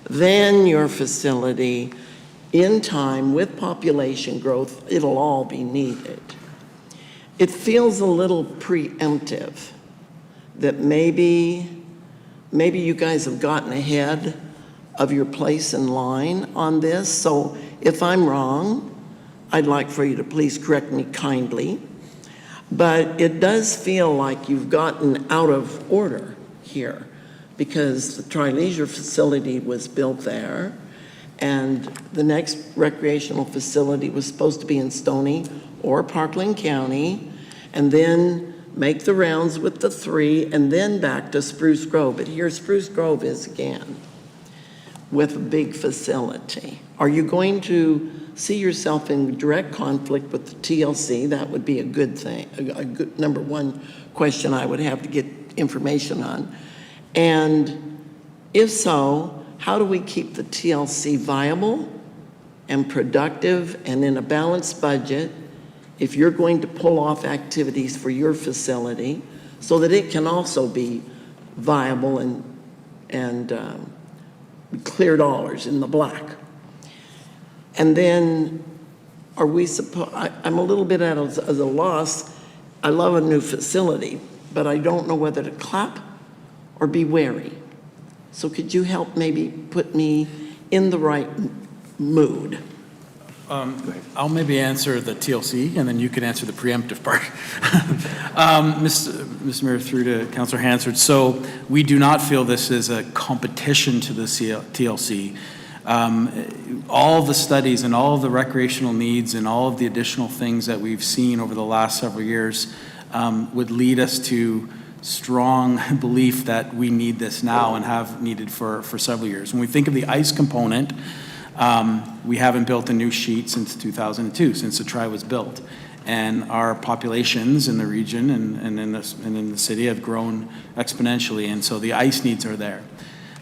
then your facility, in time with population growth, it'll all be needed. It feels a little preemptive that maybe you guys have gotten ahead of your place in line on this. So if I'm wrong, I'd like for you to please correct me kindly. But it does feel like you've gotten out of order here, because the Tri-Leisure facility was built there, and the next recreational facility was supposed to be in Stony or Parkland County, and then make the rounds with the 3, and then back to Spruce Grove. But here Spruce Grove is again, with a big facility. Are you going to see yourself in direct conflict with the TLC? That would be a good thing, a good number one question I would have to get information on. And if so, how do we keep the TLC viable and productive and in a balanced budget if you're going to pull off activities for your facility, so that it can also be viable and clear dollars in the black? And then are we I'm a little bit at a loss. I love a new facility, but I don't know whether to clap or be wary. So could you help maybe put me in the right mood? I'll maybe answer the TLC, and then you can answer the preemptive part. Mr. Mayor, through to Councillor Hansard. So we do not feel this is a competition to the TLC. All the studies and all of the recreational needs and all of the additional things that we've seen over the last several years would lead us to strong belief that we need this now and have needed for several years. When we think of the ice component, we haven't built a new sheet since 2002, since the Tri was built. And our populations in the region and in the city have grown exponentially, and so the ice needs are there.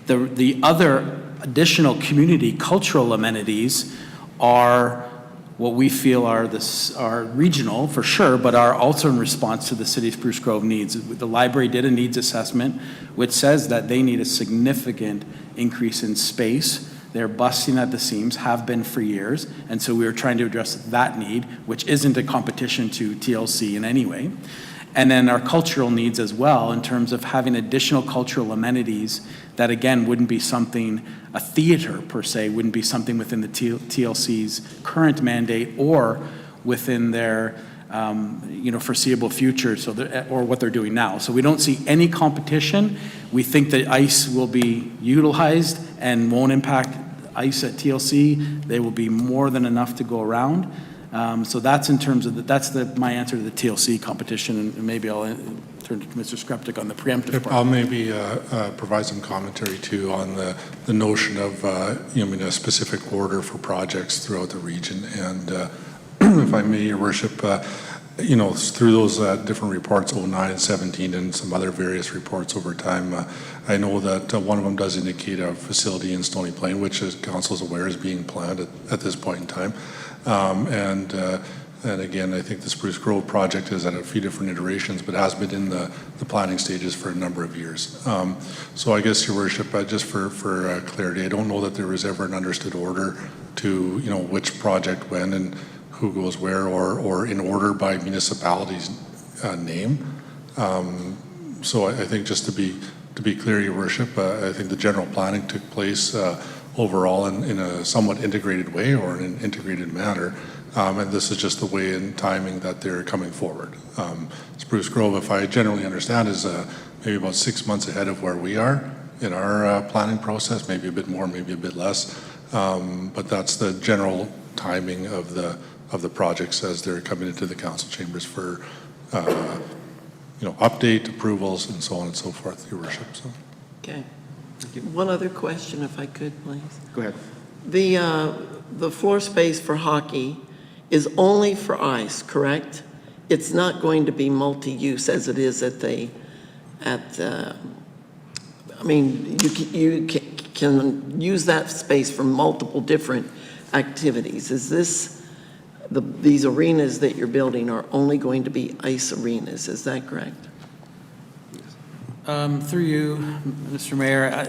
The other additional community cultural amenities are what we feel are regional for sure, but are also in response to the city of Spruce Grove needs. The library did a needs assessment, which says that they need a significant increase in space. They're busting at the seams, have been for years, and so we are trying to address that need, which isn't a competition to TLC in any way. And then our cultural needs as well, in terms of having additional cultural amenities that, again, wouldn't be something, a theater per se, wouldn't be something within the TLC's current mandate or within their foreseeable future, or what they're doing now. So we don't see any competition. We think that ice will be utilized and won't impact ice at TLC, they will be more than enough to go around. So that's in terms of, my answer to the TLC competition, and maybe I'll turn to Mr. Skrepnik on the preemptive part. I'll maybe provide some commentary too on the notion of, a specific order for projects throughout the region. And if I may, Your Worship, through those different reports, 09 and 17, and some other various reports over time, I know that one of them does indicate a facility in Stony Plain, which, as Council is aware, is being planned at this point in time. And again, I think the Spruce Grove project is at a few different iterations, but has been in the planning stages for a number of years. So I guess, Your Worship, just for clarity, I don't know that there was ever an understood order to, which project when and who goes where, or in order by municipality's name. So I think just to be clear, Your Worship, I think the general planning took place overall in a somewhat integrated way or in an integrated manner. And this is just the way and timing that they're coming forward. Spruce Grove, if I generally understand, is maybe about 6 months ahead of where we are in our planning process, maybe a bit more, maybe a bit less. But that's the general timing of the projects as they're coming into the council chambers for update, approvals, and so on and so forth, Your Worship. So. Okay. One other question, if I could, please. Go ahead. The floor space for hockey is only for ice, correct? It's not going to be multi-use as it is you can use that space for multiple different activities. Is this, these arenas that you're building are only going to be ice arenas, is that correct? Through you, Mr. Mayor,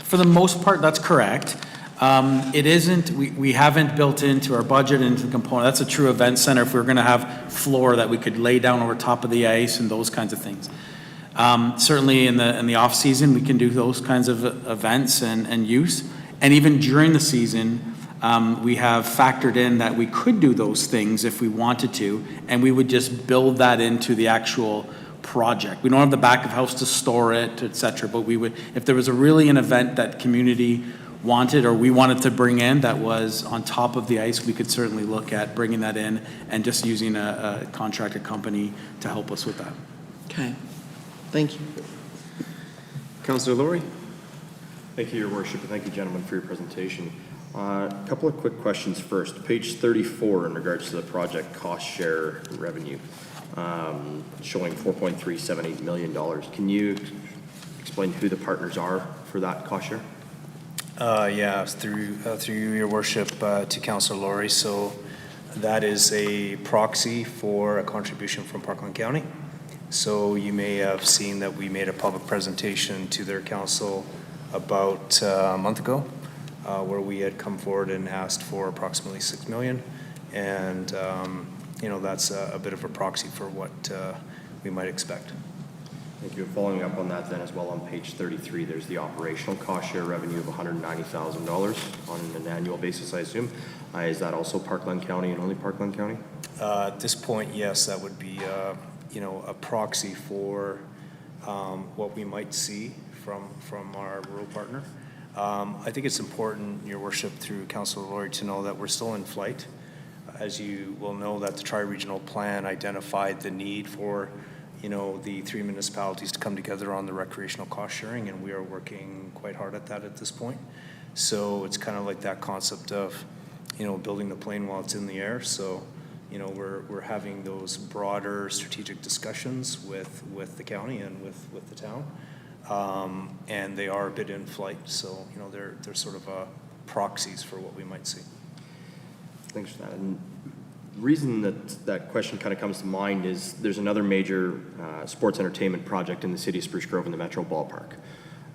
for the most part, that's correct. It isn't, we haven't built into our budget into the component. That's a true event center if we were going to have floor that we could lay down over top of the ice and those kinds of things. Certainly in the off season, we can do those kinds of events and use. And even during the season, we have factored in that we could do those things if we wanted to, and we would just build that into the actual project. We don't have the back of house to store it, et cetera, but we would, if there was an event that community wanted or we wanted to bring in that was on top of the ice, we could certainly look at bringing that in and just using a contracted company to help us with that. Okay, thank you. Councillor Laurie. Thank you, Your Worship, and thank you, gentlemen, for your presentation. A couple of quick questions first. Page 34 in regards to the project cost share revenue, showing $4.378 million. Can you explain who the partners are for that cost share? Yeah, through you, Your Worship, to Councillor Laurie. So that is a proxy for a contribution from Parkland County. So you may have seen that we made a public presentation to their council about a month ago, where we had come forward and asked for approximately $6 million, and that's a bit of a proxy for what we might expect. Thank you. Following up on that then as well, on page 33, there's the operational cost share revenue of $190,000 on an annual basis, I assume. Is that also Parkland County and only Parkland County? At this point, yes, that would be a proxy for what we might see from our rural partner. I think it's important, Your Worship, through Councillor Laurie, to know that we're still in flight. As you will know, that the tri-regional plan identified the need for the three municipalities to come together on the recreational cost sharing, and we are working quite hard at that at this point. So it's kind of like that concept of, building the plane while it's in the air. So, we're having those broader strategic discussions with the county and with the town, and they are a bit in flight. So, they're sort of proxies for what we might see. Thanks for that. And the reason that question kind of comes to mind is there's another major sports entertainment project in the city of Spruce Grove in the Metro Ballpark.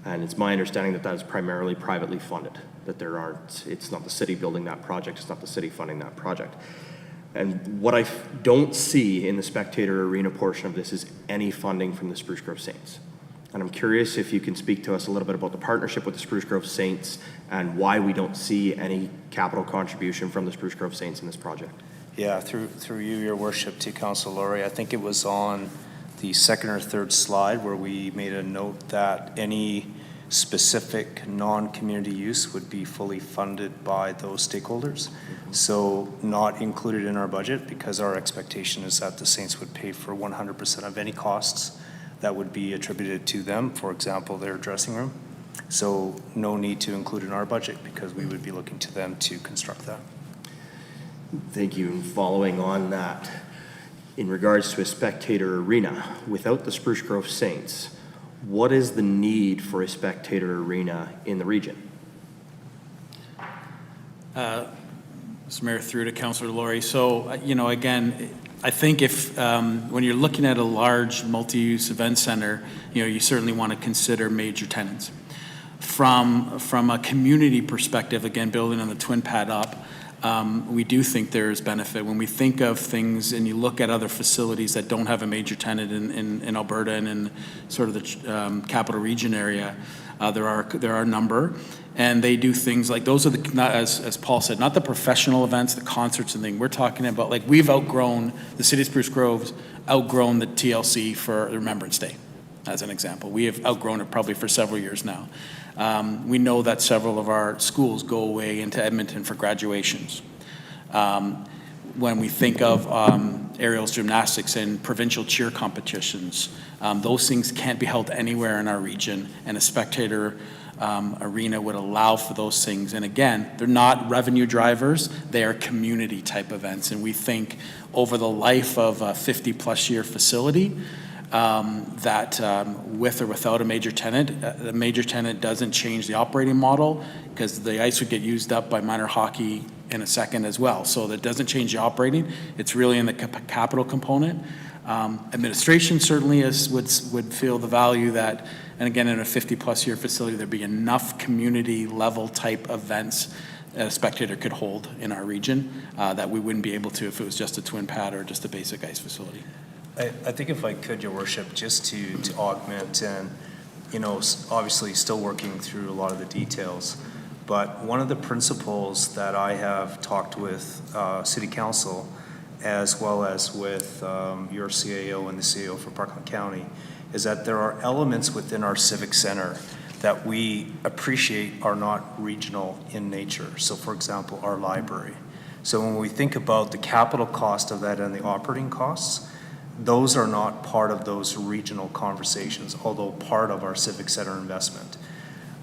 And it's my understanding that is primarily privately funded, that it's not the city building that project, it's not the city funding that project. And what I don't see in the spectator arena portion of this is any funding from the Spruce Grove Saints. And I'm curious if you can speak to us a little bit about the partnership with the Spruce Grove Saints and why we don't see any capital contribution from the Spruce Grove Saints in this project. Yeah, through you, Your Worship, to Councillor Laurie, I think it was on the second or third slide where we made a note that any specific non-community use would be fully funded by those stakeholders. So not included in our budget, because our expectation is that the Saints would pay for 100% of any costs that would be attributed to them, for example, their dressing room. So no need to include in our budget, because we would be looking to them to construct that. Thank you. And following on that, in regards to a spectator arena, without the Spruce Grove Saints, what is the need for a spectator arena in the region? Mr. Mayor, through to Councillor Laurie. So, again, I think if, when you're looking at a large multi-use event center, you certainly want to consider major tenants. From a community perspective, again, building on the twin pad up, we do think there is benefit. When we think of things and you look at other facilities that don't have a major tenant in Alberta and in sort of the capital region area, there are a number. And they do things like, those are as Paul said, not the professional events, the concerts and things. We're talking about, like, we've outgrown, the city of Spruce Grove's outgrown the TLC for Remembrance Day, as an example. We have outgrown it probably for several years now. We know that several of our schools go away into Edmonton for graduations. When we think of aerials gymnastics and provincial cheer competitions, those things can't be held anywhere in our region, and a spectator arena would allow for those things. And again, they're not revenue drivers, they are community type events. And we think over the life of a 50-plus year facility, that with or without a major tenant, the major tenant doesn't change the operating model, because the ice would get used up by minor hockey in a second as well. So that doesn't change the operating. It's really in the capital component. Administration certainly would feel the value that, and again, in a 50-plus year facility, there'd be enough community level type events that a spectator could hold in our region that we wouldn't be able to if it was just a twin pad or just a basic ice facility. I think if I could, Your Worship, just to augment, and obviously still working through a lot of the details, but one of the principles that I have talked with City Council, as well as with your CAO and the CAO for Parkland County, is that there are elements within our Civic Center that we appreciate are not regional in nature. So for example, our library. So when we think about the capital cost of that and the operating costs, those are not part of those regional conversations, although part of our Civic Center investment.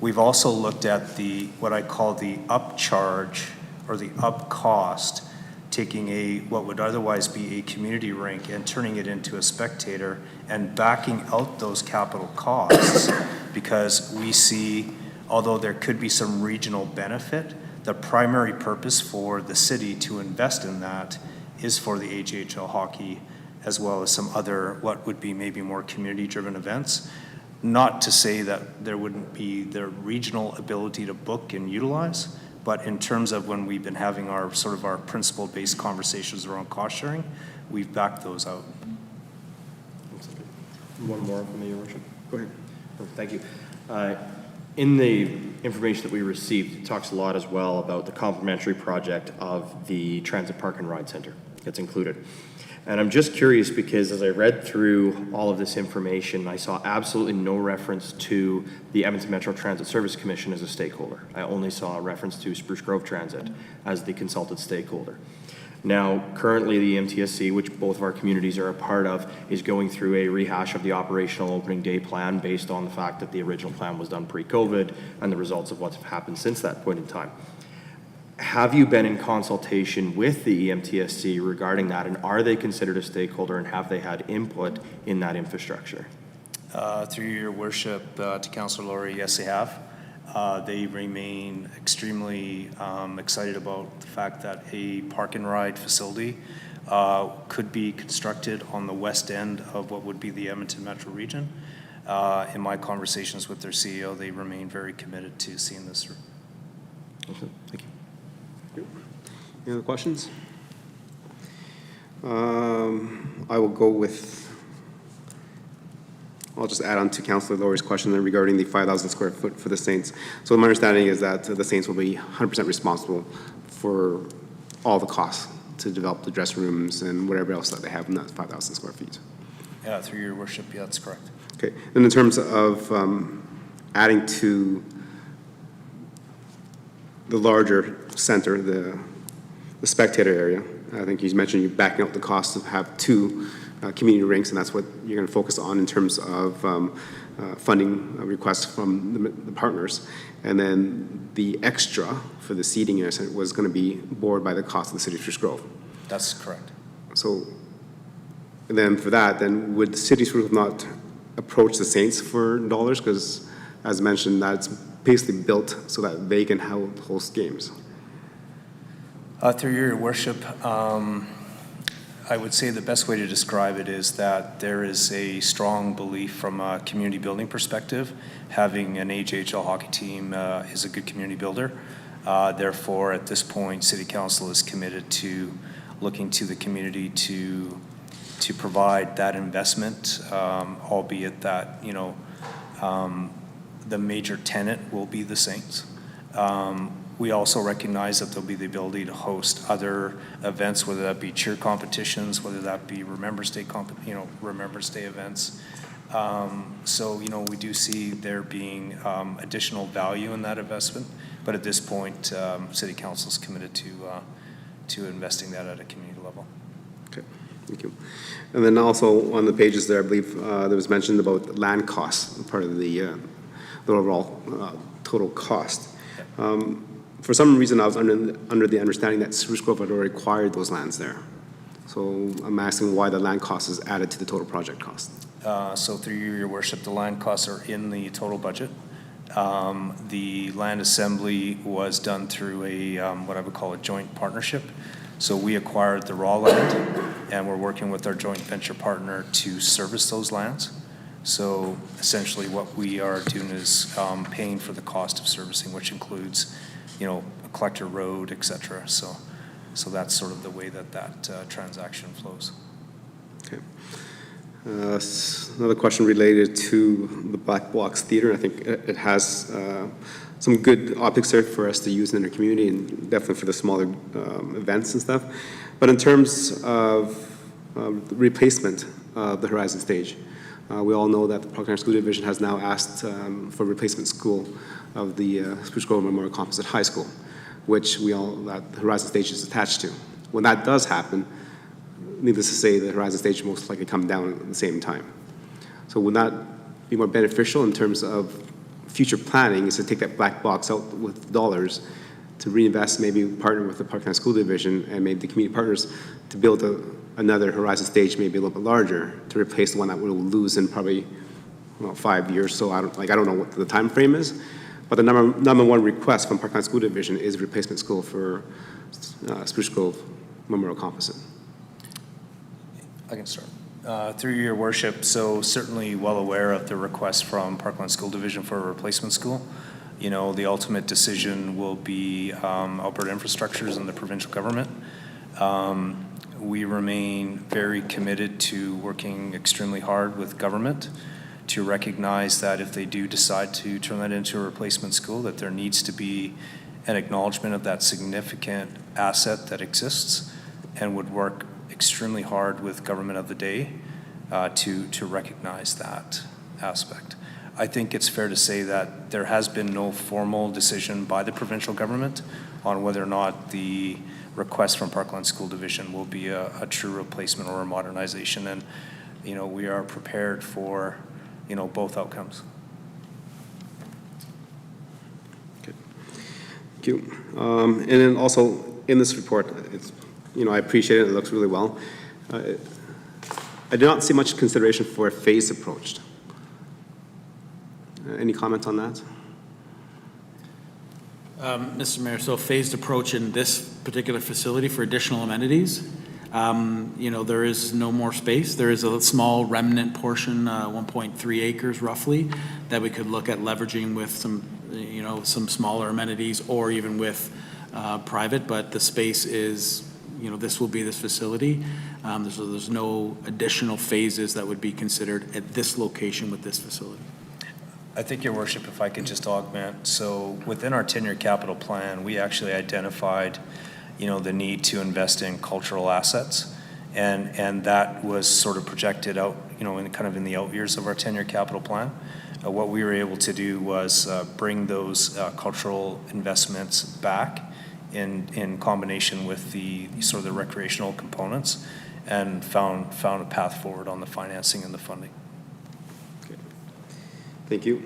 We've also looked at what I call the upcharge or the up cost, taking what would otherwise be a community rink and turning it into a spectator and backing out those capital costs, because we see, although there could be some regional benefit, the primary purpose for the city to invest in that is for the AJHL hockey, as well as some other, what would be maybe more community-driven events. Not to say that there wouldn't be the regional ability to book and utilize, but in terms of when we've been having our principle-based conversations around cost sharing, we've backed those out. One more from me, Your Worship. Go ahead. Oh, thank you. In the information that we received, it talks a lot as well about the complementary project of the Transit Park and Ride Center that's included. And I'm just curious, because as I read through all of this information, I saw absolutely no reference to the Edmonton Metro Transit Service Commission as a stakeholder. I only saw a reference to Spruce Grove Transit as the consulted stakeholder. Now, currently the MTSC, which both of our communities are a part of, is going through a rehash of the operational opening day plan based on the fact that the original plan was done pre-COVID and the results of what's happened since that point in time. Have you been in consultation with the EMTSC regarding that, and are they considered a stakeholder, and have they had input in that infrastructure? Through Your Worship, to Councillor Laurie, yes, they have. They remain extremely excited about the fact that a park and ride facility could be constructed on the west end of what would be the Edmonton Metro region. In my conversations with their CEO, they remain very committed to seeing this through. Awesome. Thank you. Any other questions? I will go with, I'll just add on to Councillor Laurie's question regarding the 5,000 square foot for the Saints. So my understanding is that the Saints will be 100% responsible for all the costs to develop the dress rooms and whatever else that they have in that 5,000 square feet. Yeah, through Your Worship, yeah, that's correct. Okay, and in terms of adding to the larger center, the spectator area. I think you mentioned you're backing out the cost to have 2 community rinks, and that's what you're going to focus on in terms of funding requests from the partners. And then the extra for the seating area was going to be borne by the cost of the city of Spruce Grove. That's correct. So, and then for that, then would the city of Spruce Grove not approach the Saints for dollars? Because, as mentioned, that's basically built so that they can host games. Through your worship, I would say the best way to describe it is that there is a strong belief from a community building perspective. Having an AJHL hockey team is a good community builder. Therefore, at this point, City Council is committed to looking to the community to provide that investment, albeit that, the major tenant will be the Saints. We also recognize that there'll be the ability to host other events, whether that be cheer competitions, whether that be Remembrance Day Remembrance Day events. So, we do see there being additional value in that investment, but at this point, City Council is committed to investing that at a community level. Okay, thank you. And then also on the pages there, I believe there was mentioned about land costs, part of the overall total cost. For some reason, I was under the understanding that Spruce Grove had already acquired those lands there. So I'm asking why the land cost is added to the total project cost. So through you, your worship, the land costs are in the total budget. The land assembly was done through a what I would call a joint partnership. So we acquired the raw land, and we're working with our joint venture partner to service those lands. So essentially what we are doing is paying for the cost of servicing, which includes, a collector road, et cetera. So that's sort of the way that transaction flows. Okay. Another question related to the Black Box Theater. I think it has some good optics there for us to use in our community, and definitely for the smaller events and stuff. But in terms of replacement of the Horizon Stage, we all know that the Parkland School Division has now asked for replacement school of the Spruce Grove Memorial Composite High School, which that Horizon Stage is attached to. When that does happen, needless to say, the Horizon Stage will most likely come down at the same time. So would that be more beneficial in terms of future planning, is to take that black box out with dollars to reinvest, maybe partner with the Parkland School Division and maybe the community partners to build another Horizon Stage, maybe a little bit larger, to replace the one that we'll lose in probably 5 years. So I don't know what the time frame is, but the number one request from Parkland School Division is replacement school for Spruce Grove Memorial Composite. I can start. Through your worship, so certainly well aware of the request from Parkland School Division for a replacement school. The ultimate decision will be Alberta Infrastructures and the provincial government. We remain very committed to working extremely hard with government to recognize that if they do decide to turn that into a replacement school, that there needs to be an acknowledgement of that significant asset that exists, and would work extremely hard with government of the day to recognize that aspect. I think it's fair to say that there has been no formal decision by the provincial government on whether or not the request from Parkland School Division will be a true replacement or a modernization, and we are prepared for both outcomes. Okay. Thank you. And then also in this report, it's I appreciate it. It looks really well. I do not see much consideration for a phased approach. Any comment on that? Mr. Mayor, so phased approach in this particular facility for additional amenities. There is no more space. There is a small remnant portion, 1.3 acres roughly, that we could look at leveraging with some smaller amenities or even with private, but the space is, this will be this facility. There's no additional phases that would be considered at this location with this facility. I think, Your Worship, if I could just augment. So within our 10-year capital plan, we actually identified, the need to invest in cultural assets. And that was sort of projected out, you know, in kind of in the out years of our 10-year capital plan. What we were able to do was bring those cultural investments back in combination with the sort of the recreational components, and found a path forward on the financing and the funding. Okay. Thank you.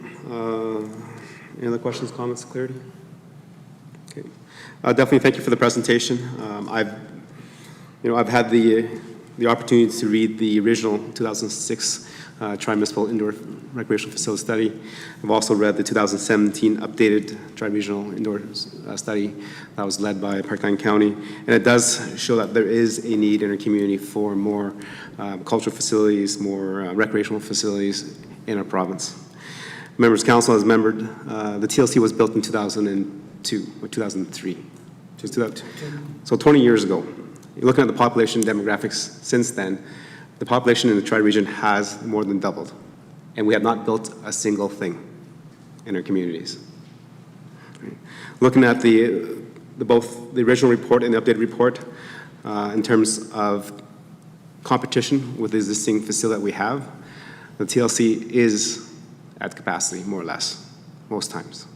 Any other questions, comments, clarity? Okay. Definitely thank you for the presentation. I've had the opportunity to read the original 2006 Tri-Municipal Indoor Recreational Facility Study. I've also read the 2017 updated Tri-Regional Indoor Study that was led by Parkland County. And it does show that there is a need in our community for more cultural facilities, more recreational facilities in our province. Members Council has remembered the TLC was built in 2002 or 2003. So 20 years ago. You're looking at the population demographics since then, the population in the Tri-Region has more than doubled, and we have not built a single thing in our communities. Looking at both the original report and the updated report in terms of competition with the existing facility that we have, the TLC is at capacity, more or less, most times.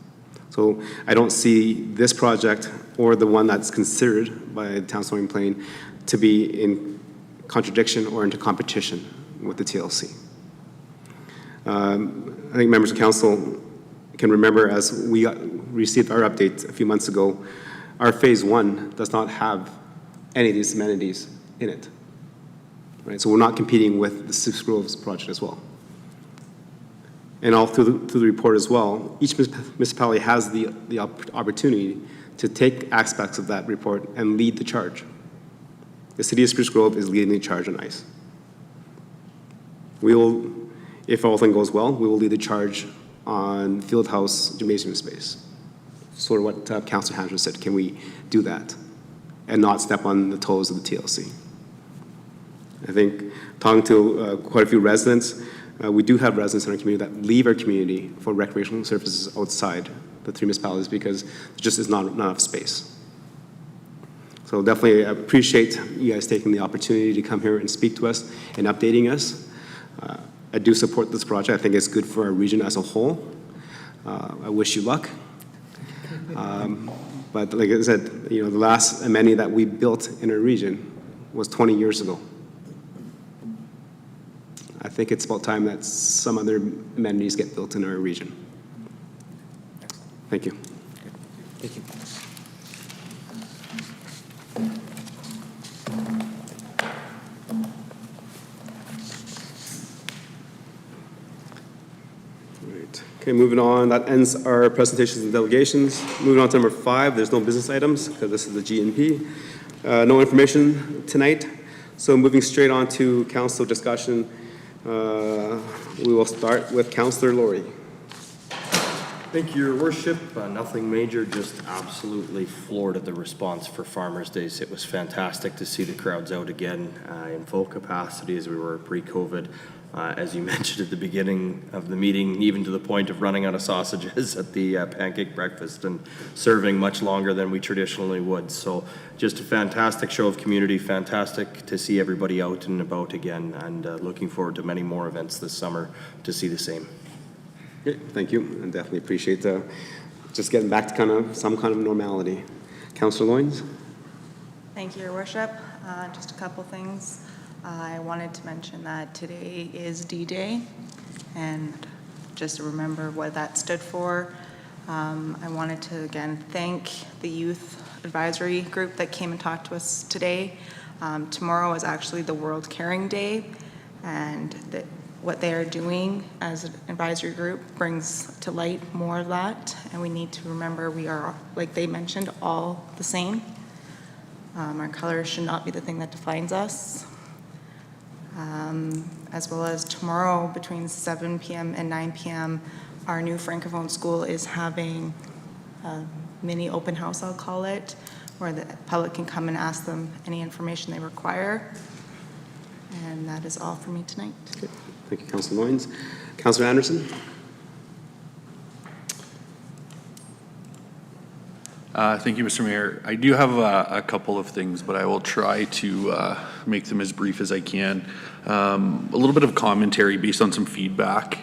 So I don't see this project or the one that's considered by the Town of Stony Plain to be in contradiction or into competition with the TLC. I think members of council can remember, as we received our update a few months ago, our phase 1 does not have any of these amenities in it. Right? So we're not competing with the Six Groves project as well. And all through the report as well, each municipality has the opportunity to take aspects of that report and lead the charge. The city of Spruce Grove is leading the charge on ice. We will, if all things goes well, we will lead the charge on Fieldhouse gymnasium space. Sort of what Councilor Handler said, can we do that and not step on the toes of the TLC? I think talking to quite a few residents, we do have residents in our community that leave our community for recreational services outside the 3 municipalities because there just is not enough space. So definitely appreciate you guys taking the opportunity to come here and speak to us and updating us. I do support this project. I think it's good for our region as a whole. I wish you luck. But like I said, the last amenity that we built in our region was 20 years ago. I think it's about time that some other amenities get built in our region. Thank you. Thank you. Right. Okay, moving on. That ends our presentations and delegations. Moving on to number 5, there's no business items because this is the GNP. No information tonight. So moving straight on to council discussion. We will start with Councillor Laurie. Thank you, Your Worship. Nothing major, just absolutely floored at the response for Farmers' Days. It was fantastic to see the crowds out again in full capacity as we were pre-COVID. As you mentioned at the beginning of the meeting, even to the point of running out of sausages at the pancake breakfast and serving much longer than we traditionally would. So just a fantastic show of community, fantastic to see everybody out and about again, and looking forward to many more events this summer to see the same. Great, thank you, and definitely appreciate just getting back to some kind of normality. Councillor Loynes? Thank you, Your Worship. Just a couple things. I wanted to mention that today is D-Day, and just to remember what that stood for. I wanted to again thank the youth advisory group that came and talked to us today. Tomorrow is actually the World Caring Day, and what they are doing as an advisory group brings to light more of that, and we need to remember we are, like they mentioned, all the same. Our colors should not be the thing that defines us. As well as tomorrow between 7 p.m. and 9 p.m., our new Francophone school is having a mini open house, I'll call it, where the public can come and ask them any information they require. And that is all for me tonight. Okay. Thank you, Councillor Loynes. Councillor Anderson? Thank you, Mr. Mayor. I do have a couple of things, but I will try to make them as brief as I can. A little bit of commentary based on some feedback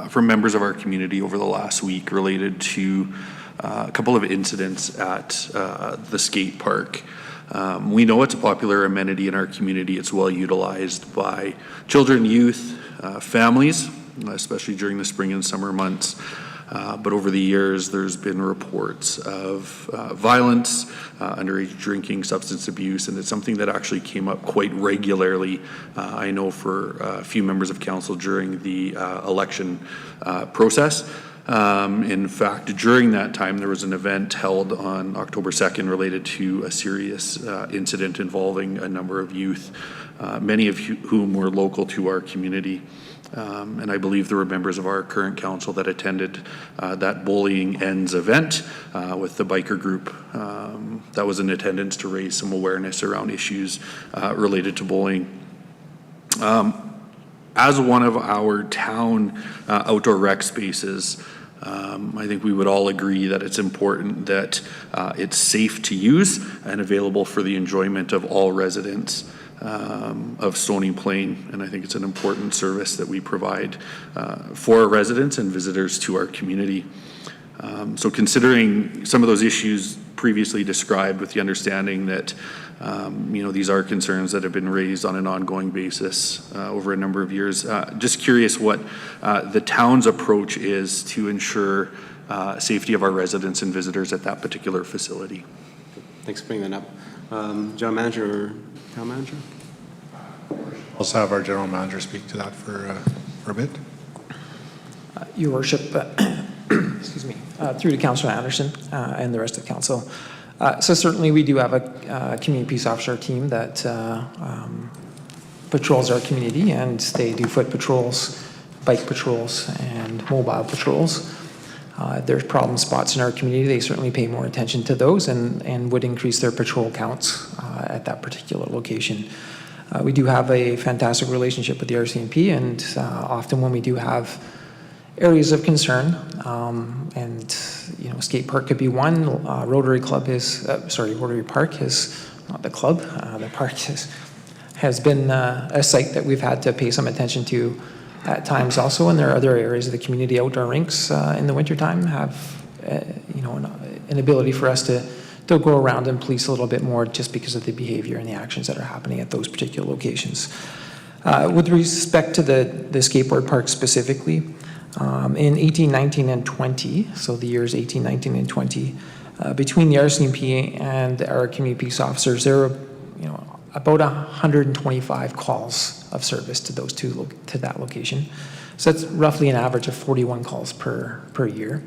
from members of our community over the last week related to a couple of incidents at the skate park. We know it's a popular amenity in our community. It's well utilized by children, youth, families, especially during the spring and summer months. But over the years, there's been reports of violence, underage drinking, substance abuse, and it's something that actually came up quite regularly, I know, for a few members of council during the election process. In fact, during that time, there was an event held on October 2nd related to a serious incident involving a number of youth, many of whom were local to our community. And I believe there were members of our current council that attended that Bullying Ends event with the biker group that was in attendance to raise some awareness around issues related to bullying. As one of our town outdoor rec spaces, I think we would all agree that it's important that it's safe to use and available for the enjoyment of all residents of Stony Plain, and I think it's an important service that we provide for our residents and visitors to our community. So considering some of those issues previously described, with the understanding that these are concerns that have been raised on an ongoing basis over a number of years, just curious what the town's approach is to ensure safety of our residents and visitors at that particular facility. Thanks for bringing that up. General Manager or Town Manager? Also have our General Manager speak to that for a bit. Your Worship, excuse me, through to Councillor Anderson and the rest of Council. So certainly we do have a community peace officer team that patrols our community, and they do foot patrols, bike patrols, and mobile patrols. There's problem spots in our community. They certainly pay more attention to those and would increase their patrol counts at that particular location. We do have a fantastic relationship with the RCMP, and often when we do have areas of concern, and skate park could be one. Rotary Park is not the club. The park has been a site that we've had to pay some attention to at times also, and there are other areas of the community. Outdoor rinks in the wintertime have an ability for us to go around and police a little bit more, just because of the behavior and the actions that are happening at those particular locations. With respect to the skateboard park specifically, in 18, 19, and 20, so the years 18, 19, and 20, between the RCMP and our community peace officers, there were about 125 calls of service to to that location. So that's roughly an average of 41 calls per year.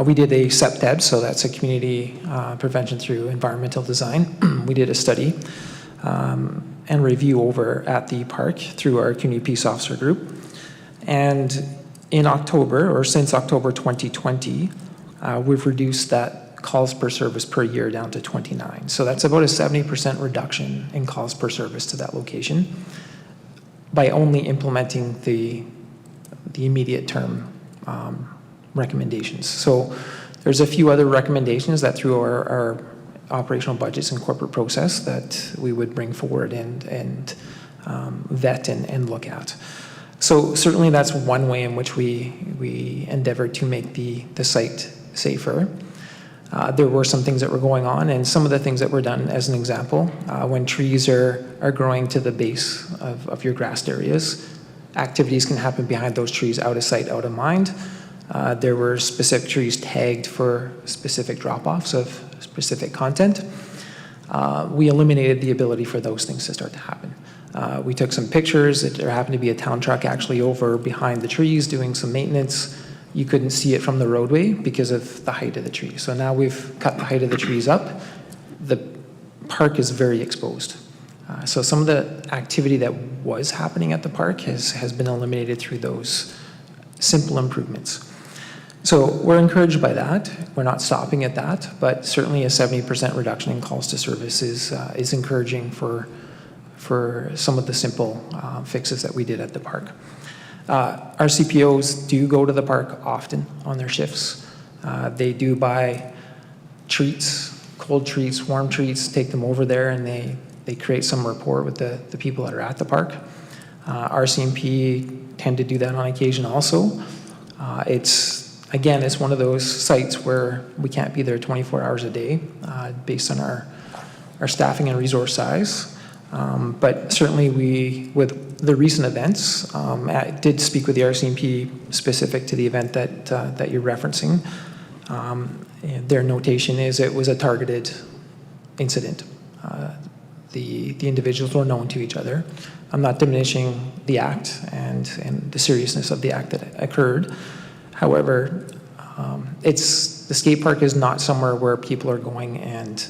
We did a SEPDEB, so that's a community prevention through environmental design. We did a study and review over at the park through our community peace officer group. And in October, or since October 2020, we've reduced that calls per service per year down to 29. So that's about a 70% reduction in calls per service to that location by only implementing the immediate term recommendations. So there's a few other recommendations that through our operational budgets and corporate process that we would bring forward and vet and look at. So certainly that's one way in which we endeavor to make the site safer. There were some things that were going on, and some of the things that were done, as an example, when trees are growing to the base of your grassed areas, activities can happen behind those trees, out of sight, out of mind. There were specific trees tagged for specific drop-offs of specific content. We eliminated the ability for those things to start to happen. We took some pictures. There happened to be a town truck actually over behind the trees doing some maintenance. You couldn't see it from the roadway because of the height of the tree. So now we've cut the height of the trees up. The park is very exposed. So some of the activity that was happening at the park has been eliminated through those simple improvements. So we're encouraged by that. We're not stopping at that, but certainly a 70% reduction in calls to service is encouraging for some of the simple fixes that we did at the park. Our CPOs do go to the park often on their shifts. They do buy treats, cold treats, warm treats, take them over there, and they They create some rapport with the people that are at the park. RCMP tend to do that on occasion also. It's one of those sites where we can't be there 24 hours a day based on our staffing and resource size. But certainly with the recent events, I did speak with the RCMP specific to the event that you're referencing. And their notation is it was a targeted incident. The individuals were known to each other. I'm not diminishing the act and the seriousness of the act that occurred. However, the skate park is not somewhere where people are going and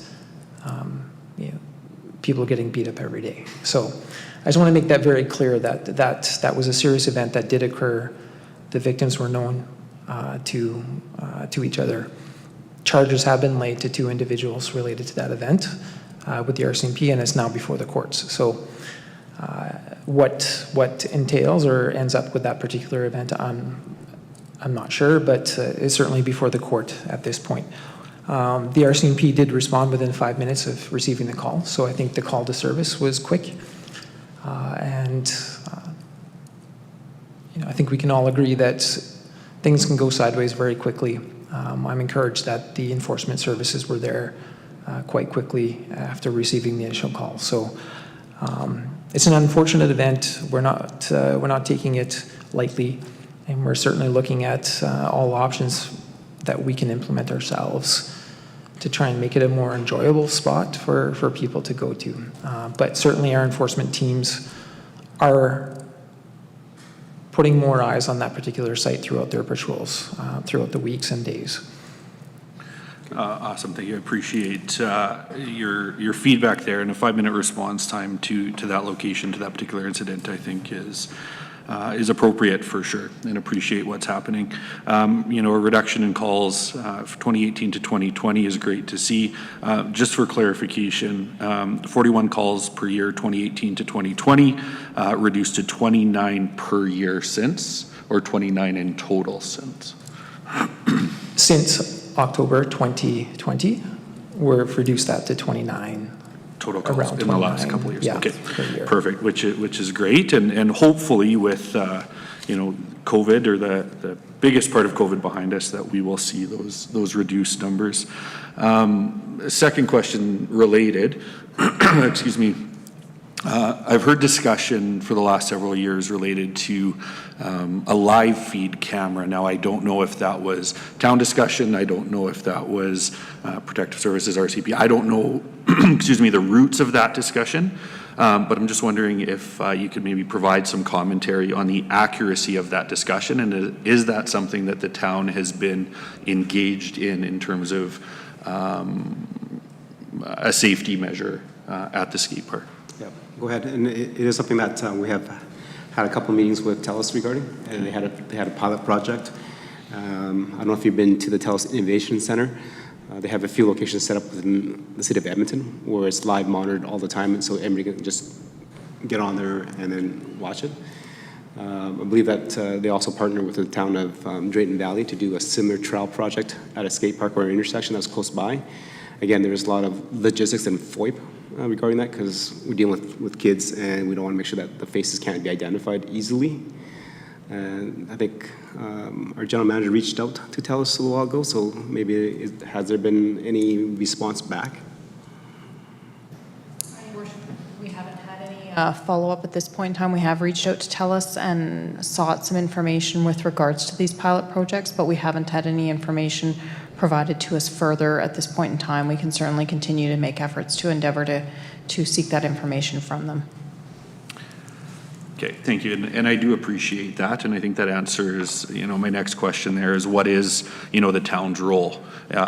people are getting beat up every day. So I just want to make that very clear that was a serious event that did occur. The victims were known to each other. Charges have been laid to 2 individuals related to that event with the RCMP, and it's now before the courts. So what entails or ends up with that particular event, I'm not sure, but it's certainly before the court at this point. The RCMP did respond within 5 minutes of receiving the call, so I think the call to service was quick. I think we can all agree that things can go sideways very quickly. I'm encouraged that the enforcement services were there quite quickly after receiving the initial call. So it's an unfortunate event. We're not taking it lightly, and we're certainly looking at all options that we can implement ourselves to try and make it a more enjoyable spot for people to go to. But certainly our enforcement teams are putting more eyes on that particular site throughout their patrols, throughout the weeks and days. Awesome, thank you. I appreciate your feedback there, and a 5-minute response time to that location, to that particular incident, I think is appropriate for sure, and appreciate what's happening. A reduction in calls from 2018 to 2020 is great to see. Just for clarification, 41 calls per year, 2018 to 2020, reduced to 29 per year since, or 29 in total since? Since October 2020, we've reduced that to 29 total calls in the last couple of years. Okay, perfect, which is great, and hopefully with COVID, or the biggest part of COVID behind us, that we will see those reduced numbers. Second question related, excuse me. I've heard discussion for the last several years related to a live feed camera. Now, I don't know if that was town discussion. I don't know if that was Protective Services, RCP. I don't know, excuse me, the roots of that discussion. But I'm just wondering if you could maybe provide some commentary on the accuracy of that discussion, and is that something that the town has been engaged in terms of a safety measure at the skate park? Yeah, go ahead. And it is something that we have had a couple of meetings with TELUS regarding, and they had a pilot project. I don't know if you've been to the TELUS Innovation Center. They have a few locations set up within the city of Edmonton where it's live monitored all the time, and so everybody can just get on there and then watch it. I believe that they also partner with the town of Drayton Valley to do a similar trail project at a skate park or an intersection that's close by. Again, there's a lot of logistics and FOIP regarding that, because we're dealing with kids and we don't want to make sure that the faces can't be identified easily. And I think our general manager reached out to TELUS a little while ago, so maybe has there been any response back? We haven't had any follow-up at this point in time. We have reached out to TELUS and sought some information with regards to these pilot projects, but we haven't had any information provided to us further at this point in time. We can certainly continue to make efforts to endeavor to seek that information from them. Okay, thank you, and I do appreciate that, and I think that answers, my next question there is, what is, the town's role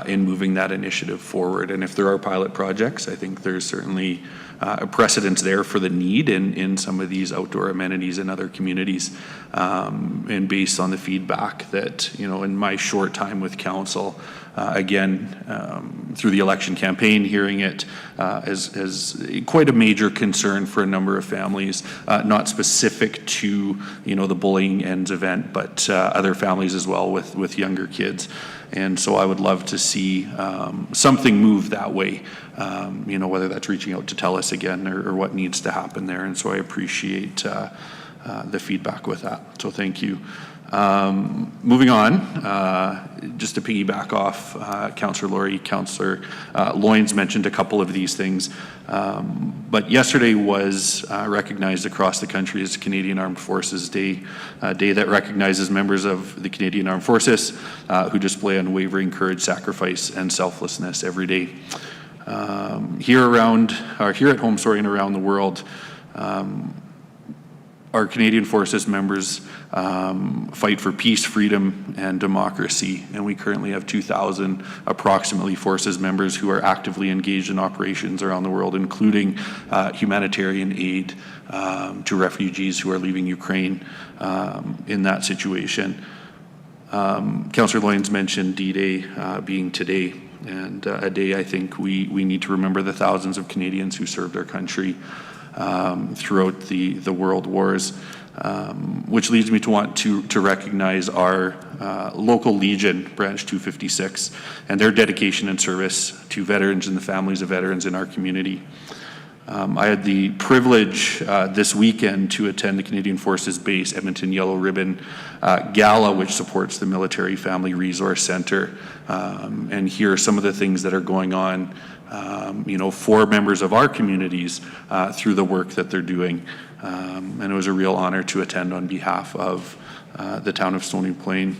in moving that initiative forward? And if there are pilot projects, I think there's certainly a precedence there for the need in some of these outdoor amenities in other communities, and based on the feedback that, in my short time with council, again, through the election campaign, hearing it as quite a major concern for a number of families, not specifically specific to, the bullying ends event, but other families as well with younger kids. And so I would love to see something move that way, whether that's reaching out to tell us again or what needs to happen there. And so I appreciate the feedback with that. So thank you. Moving on, just to piggyback off Councillor Laurie, Councillor Loynes mentioned a couple of these things, but yesterday was recognized across the country as Canadian Armed Forces Day, a day that recognizes members of the Canadian Armed Forces who display unwavering courage, sacrifice, and selflessness every day. Here at home, and around the world, our Canadian Forces members fight for peace, freedom, and democracy, and we currently have 2,000 approximately Forces members who are actively engaged in operations around the world, including humanitarian aid to refugees who are leaving Ukraine in that situation. Councillor Loynes mentioned D-Day being today, and a day I think we need to remember the thousands of Canadians who served our country throughout the world wars, which leads me to want to recognize our local Legion, Branch 256, and their dedication and service to veterans and the families of veterans in our community. I had the privilege this weekend to attend the Canadian Forces Base Edmonton Yellow Ribbon Gala, which supports the Military Family Resource Center, and hear some of the things that are going on for members of our communities through the work that they're doing. And it was a real honor to attend on behalf of the town of Stony Plain.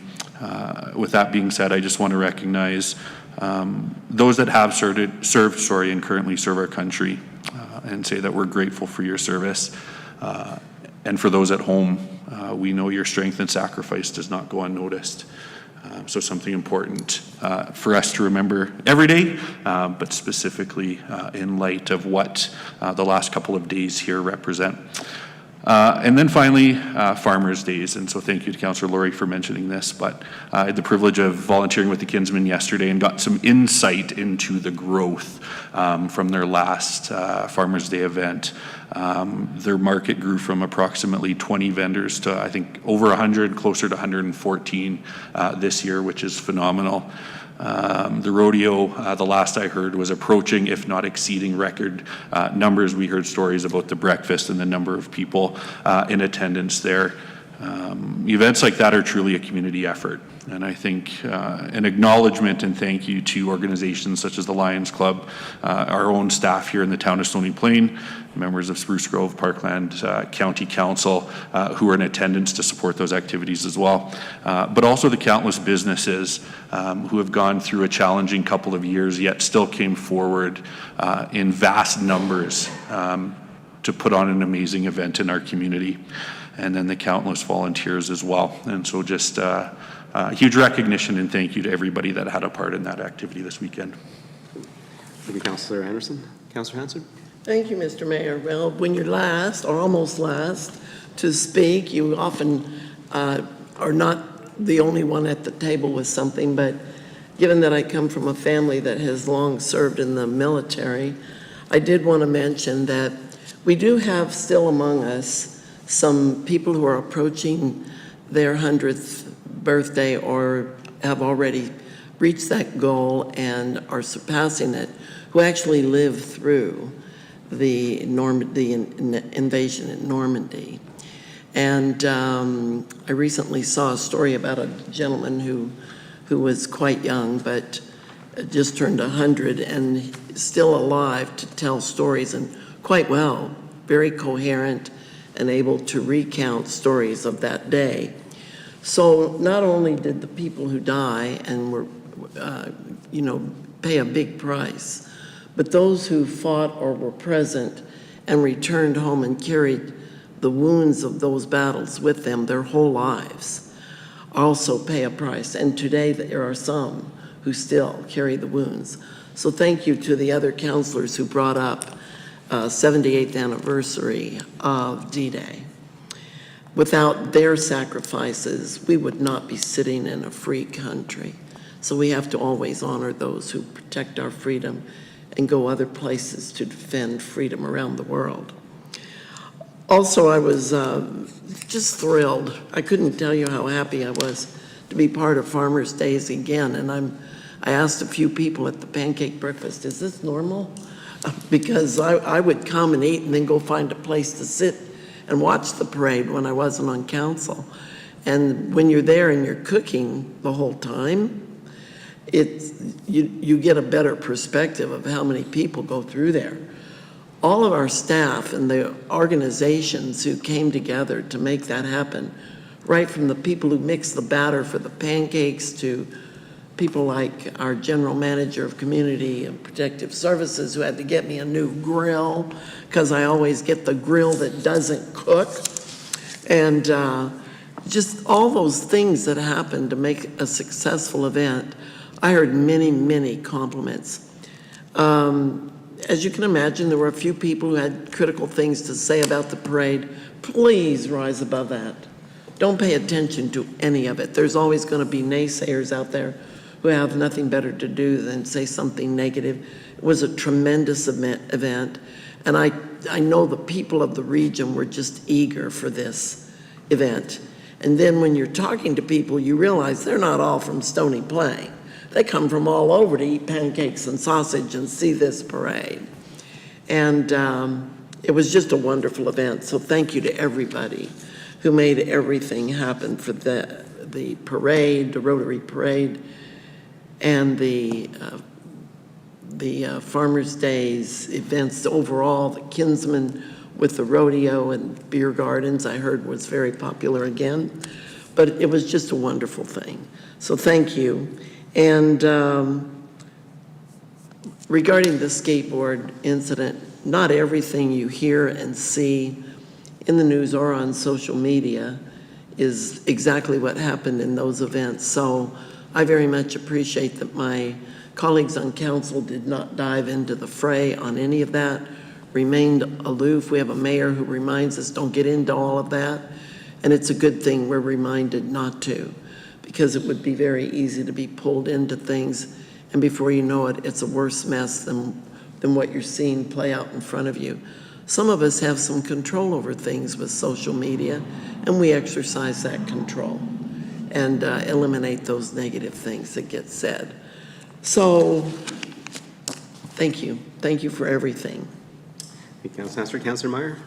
With that being said, I just want to recognize those that have served and currently serve our country, and say that we're grateful for your service. And for those at home, we know your strength and sacrifice does not go unnoticed. So something important for us to remember every day, but specifically in light of what the last couple of days here represent. And then finally, Farmers' Days. And so thank you to Councillor Laurie for mentioning this, but I had the privilege of volunteering with the Kinsmen yesterday and got some insight into the growth from their last Farmers' Day event. Their market grew from approximately 20 vendors to, I think, over 100, closer to 114 this year, which is phenomenal. The rodeo, the last I heard, was approaching, if not exceeding, record numbers. We heard stories about the breakfast and the number of people in attendance there. Events like that are truly a community effort. And I think an acknowledgement and thank you to organizations such as the Lions Club, our own staff here in the town of Stony Plain, members of Spruce Grove, Parkland County Council, who are in attendance to support those activities as well. But also the countless businesses who have gone through a challenging couple of years, yet still came forward in vast numbers to put on an amazing event in our community. And then the countless volunteers as well. And so just huge recognition and thank you to everybody that had a part in that activity this weekend. Thank you, Councillor Anderson. Councillor Hanson? Thank you, Mr. Mayor. Well, when you're last, or almost last, to speak, you often are not the only one at the table with something, but given that I come from a family that has long served in the military, I did want to mention that we do have still among us some people who are approaching their 100th birthday or have already reached that goal and are surpassing it, who actually lived through the invasion in Normandy. And I recently saw a story about a gentleman who was quite young, but just turned 100 and still alive to tell stories, and quite well, very coherent, and able to recount stories of that day. So not only did the people who die and were, pay a big price, but those who fought or were present and returned home and carried the wounds of those battles with them their whole lives also pay a price. And today there are some who still carry the wounds. So thank you to the other councillors who brought up 78th anniversary of D-Day. Without their sacrifices, we would not be sitting in a free country. So we have to always honor those who protect our freedom and go other places to defend freedom around the world. Also, I was just thrilled. I couldn't tell you how happy I was to be part of Farmers' Days again. And I asked a few people at the pancake breakfast, is this normal? Because I would come and eat and then go find a place to sit and watch the parade when I wasn't on council. And when you're there and you're cooking the whole time, you get a better perspective of how many people go through there. All of our staff and the organizations who came together to make that happen, right from the people who mix the batter for the pancakes to people like our general manager of community and protective services who had to get me a new grill because I always get the grill that doesn't cook. And just all those things that happened to make a successful event. I heard many, many compliments. As you can imagine, there were a few people who had critical things to say about the parade. Please rise above that. Don't pay attention to any of it. There's always going to be naysayers out there who have nothing better to do than say something negative. It was a tremendous event, and I know the people of the region were just eager for this event. And then when you're talking to people, you realize they're not all from Stony Plain. They come from all over to eat pancakes and sausage and see this parade. And it was just a wonderful event. So thank you to everybody who made everything happen for the parade, the Rotary Parade, and the Farmers' Days events overall. The Kinsman with the rodeo and beer gardens, I heard was very popular again. But it was just a wonderful thing. So thank you. And regarding the skateboard incident, not everything you hear and see in the news or on social media is exactly what happened in those events. So I very much appreciate that my colleagues on council did not dive into the fray on any of that, remained aloof. We have a mayor who reminds us don't get into all of that. And it's a good thing we're reminded not to, because it would be very easy to be pulled into things, and before you know it, it's a worse mess than what you're seeing play out in front of you. Some of us have some control over things with social media, and we exercise that control and eliminate those negative things that get said. So, thank you. Thank you for everything. Thank you, Councilor. Councilor Meyer?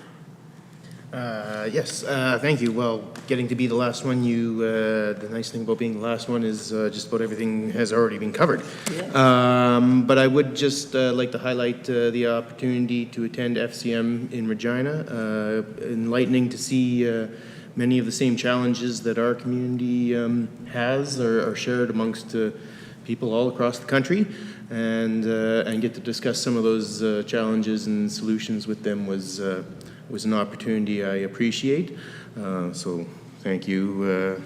Yes, thank you. Well, getting to be the last one, the nice thing about being the last one is just about everything has already been covered. Yes. But I would just like to highlight the opportunity to attend FCM in Regina. Enlightening to see many of the same challenges that our community has are shared amongst people all across the country, and get to discuss some of those challenges and solutions with them was an opportunity I appreciate. So thank you.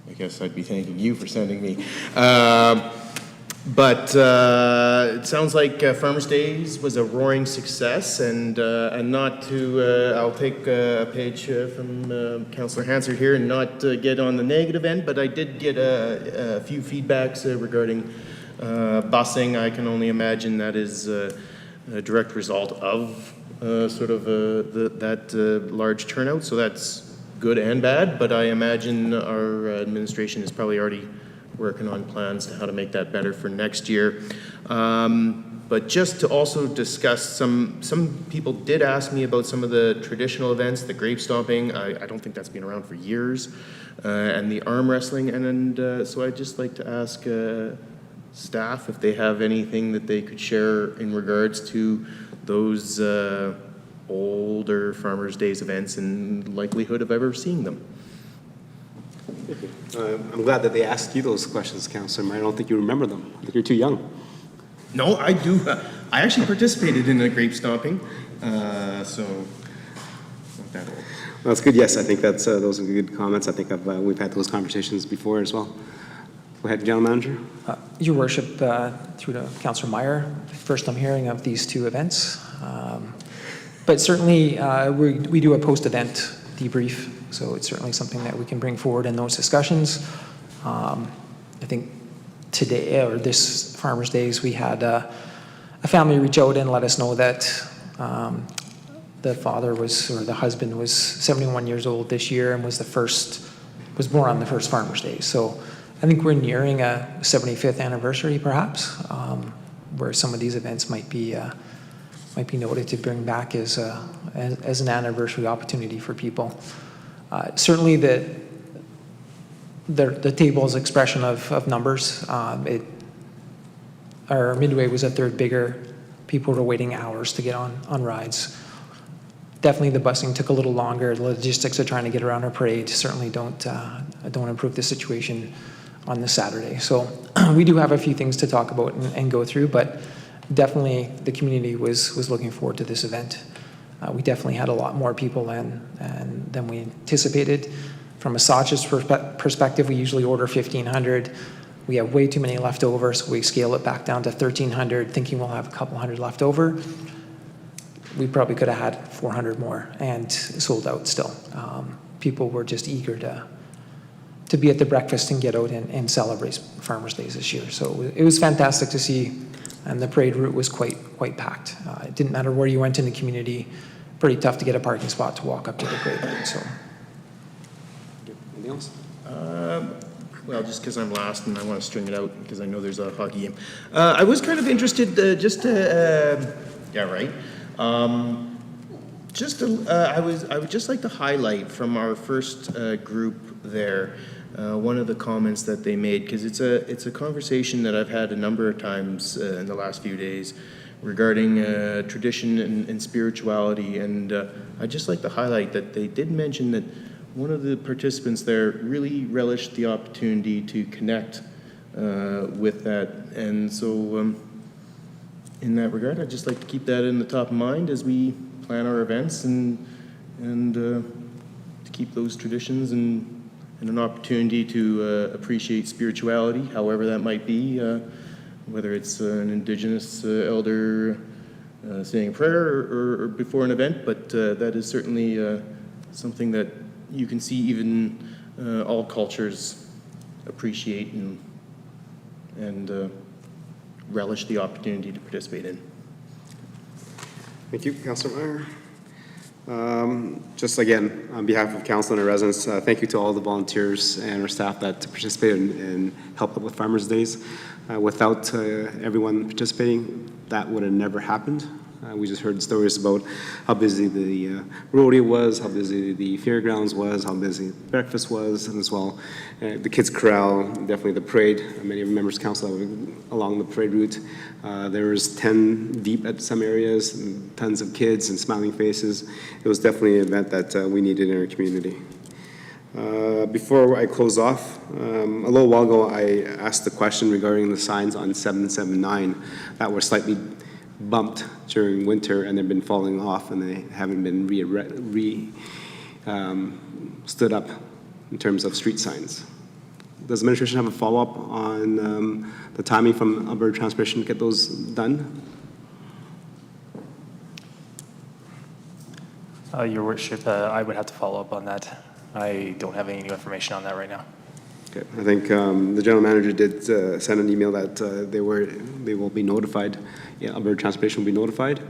I guess I'd be thanking you for sending me. But it sounds like Farmers' Days was a roaring success, and not to, I'll take a page from Councillor Hansard here and not get on the negative end, but I did get a few feedbacks regarding busing. I can only imagine that is a direct result of that large turnout, so that's good and bad, but I imagine our administration is probably already working on plans to how to make that better for next year. But just to also discuss, some people did ask me about some of the traditional events, the grape stomping. I don't think that's been around for years, and the arm wrestling, and so I'd just like to ask staff if they have anything that they could share in regards to those older Farmers' Days events and likelihood of ever seeing them. I'm glad that they asked you those questions, Councillor Meyer. I don't think you remember them. I think you're too young. No, I do. I actually participated in a grape stomping, so not that old. Well, that's good. Yes, I think those are good comments. I think we've had those conversations before as well. Go ahead, General Manager. Your Worship, through to Councillor Meyer, first I'm hearing of these two events. But certainly we do a post-event debrief, so it's certainly something that we can bring forward in those discussions. I think today, or this Farmers' Days, we had a family reach out and let us know that the father was, or the husband was 71 years old this year and was born on the first Farmers' Day. So I think we're nearing a 75th anniversary, perhaps, where some of these events might be noted to bring back as an anniversary opportunity for people. Certainly, the table's expression of numbers. Our midway was a third bigger. People were waiting hours to get on rides. Definitely, the busing took a little longer. The logistics of trying to get around our parade certainly don't improve the situation on this Saturday. So we do have a few things to talk about and go through, but definitely the community was looking forward to this event. We definitely had a lot more people than we anticipated. From a sausage perspective, we usually order 1,500. We have way too many left over, so we scale it back down to 1,300, thinking we'll have a couple hundred left over. We probably could have had 400 more and sold out still. People were just eager to be at the breakfast and get out and celebrate Farmers' Days this year. So it was fantastic to see, and the parade route was quite packed. It didn't matter where you went in the community, pretty tough to get a parking spot to walk up to the parade route. So. Anything else? Well, just because I'm last and I want to string it out because I know there's a hockey game. I was kind of interested just to, yeah, right. I would just like to highlight from our first group there, one of the comments that they made, because it's a conversation that I've had a number of times in the last few days regarding tradition and spirituality, and I'd just like to highlight that they did mention that one of the participants there really relished the opportunity to connect with that, and so in that regard, I'd just like to keep that in the top of mind as we plan our events and to keep those traditions and an opportunity to appreciate spirituality, however that might be, whether it's an Indigenous elder saying a prayer or before an event, but that is certainly something that you can see even all cultures appreciate and relish the opportunity to participate in. Thank you, Councilor Meyer. Just again, on behalf of council and our residents, thank you to all the volunteers and our staff that participated and helped out with Farmers' Days. Without everyone participating, that would have never happened. We just heard stories about how busy the rodeo was, how busy the fairgrounds was, how busy breakfast was, and as well the kids' corral, definitely the parade. Many of the members of council along the parade route. There was 10 deep at some areas, and tons of kids and smiling faces. It was definitely an event that we needed in our community. Before I close off, a little while ago I asked the question regarding the signs on 779 that were slightly bumped during winter and they've been falling off and they haven't been stood up in terms of street signs. Does the administration have a follow-up on the timing from Alberta Transportation to get those done? Your Worship, I would have to follow up on that. I don't have any new information on that right now. Okay. I think the general manager did send an email that they will be notified. Yeah, Alberta Transportation will be notified,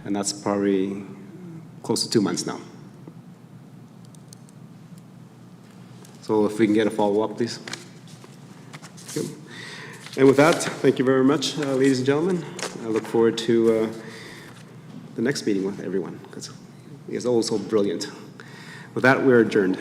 and that's probably close to 2 months now. So if we can get a follow-up, please. Good. And with that, thank you very much, ladies and gentlemen. I look forward to the next meeting with everyone, because it's always so brilliant. With that, we're adjourned.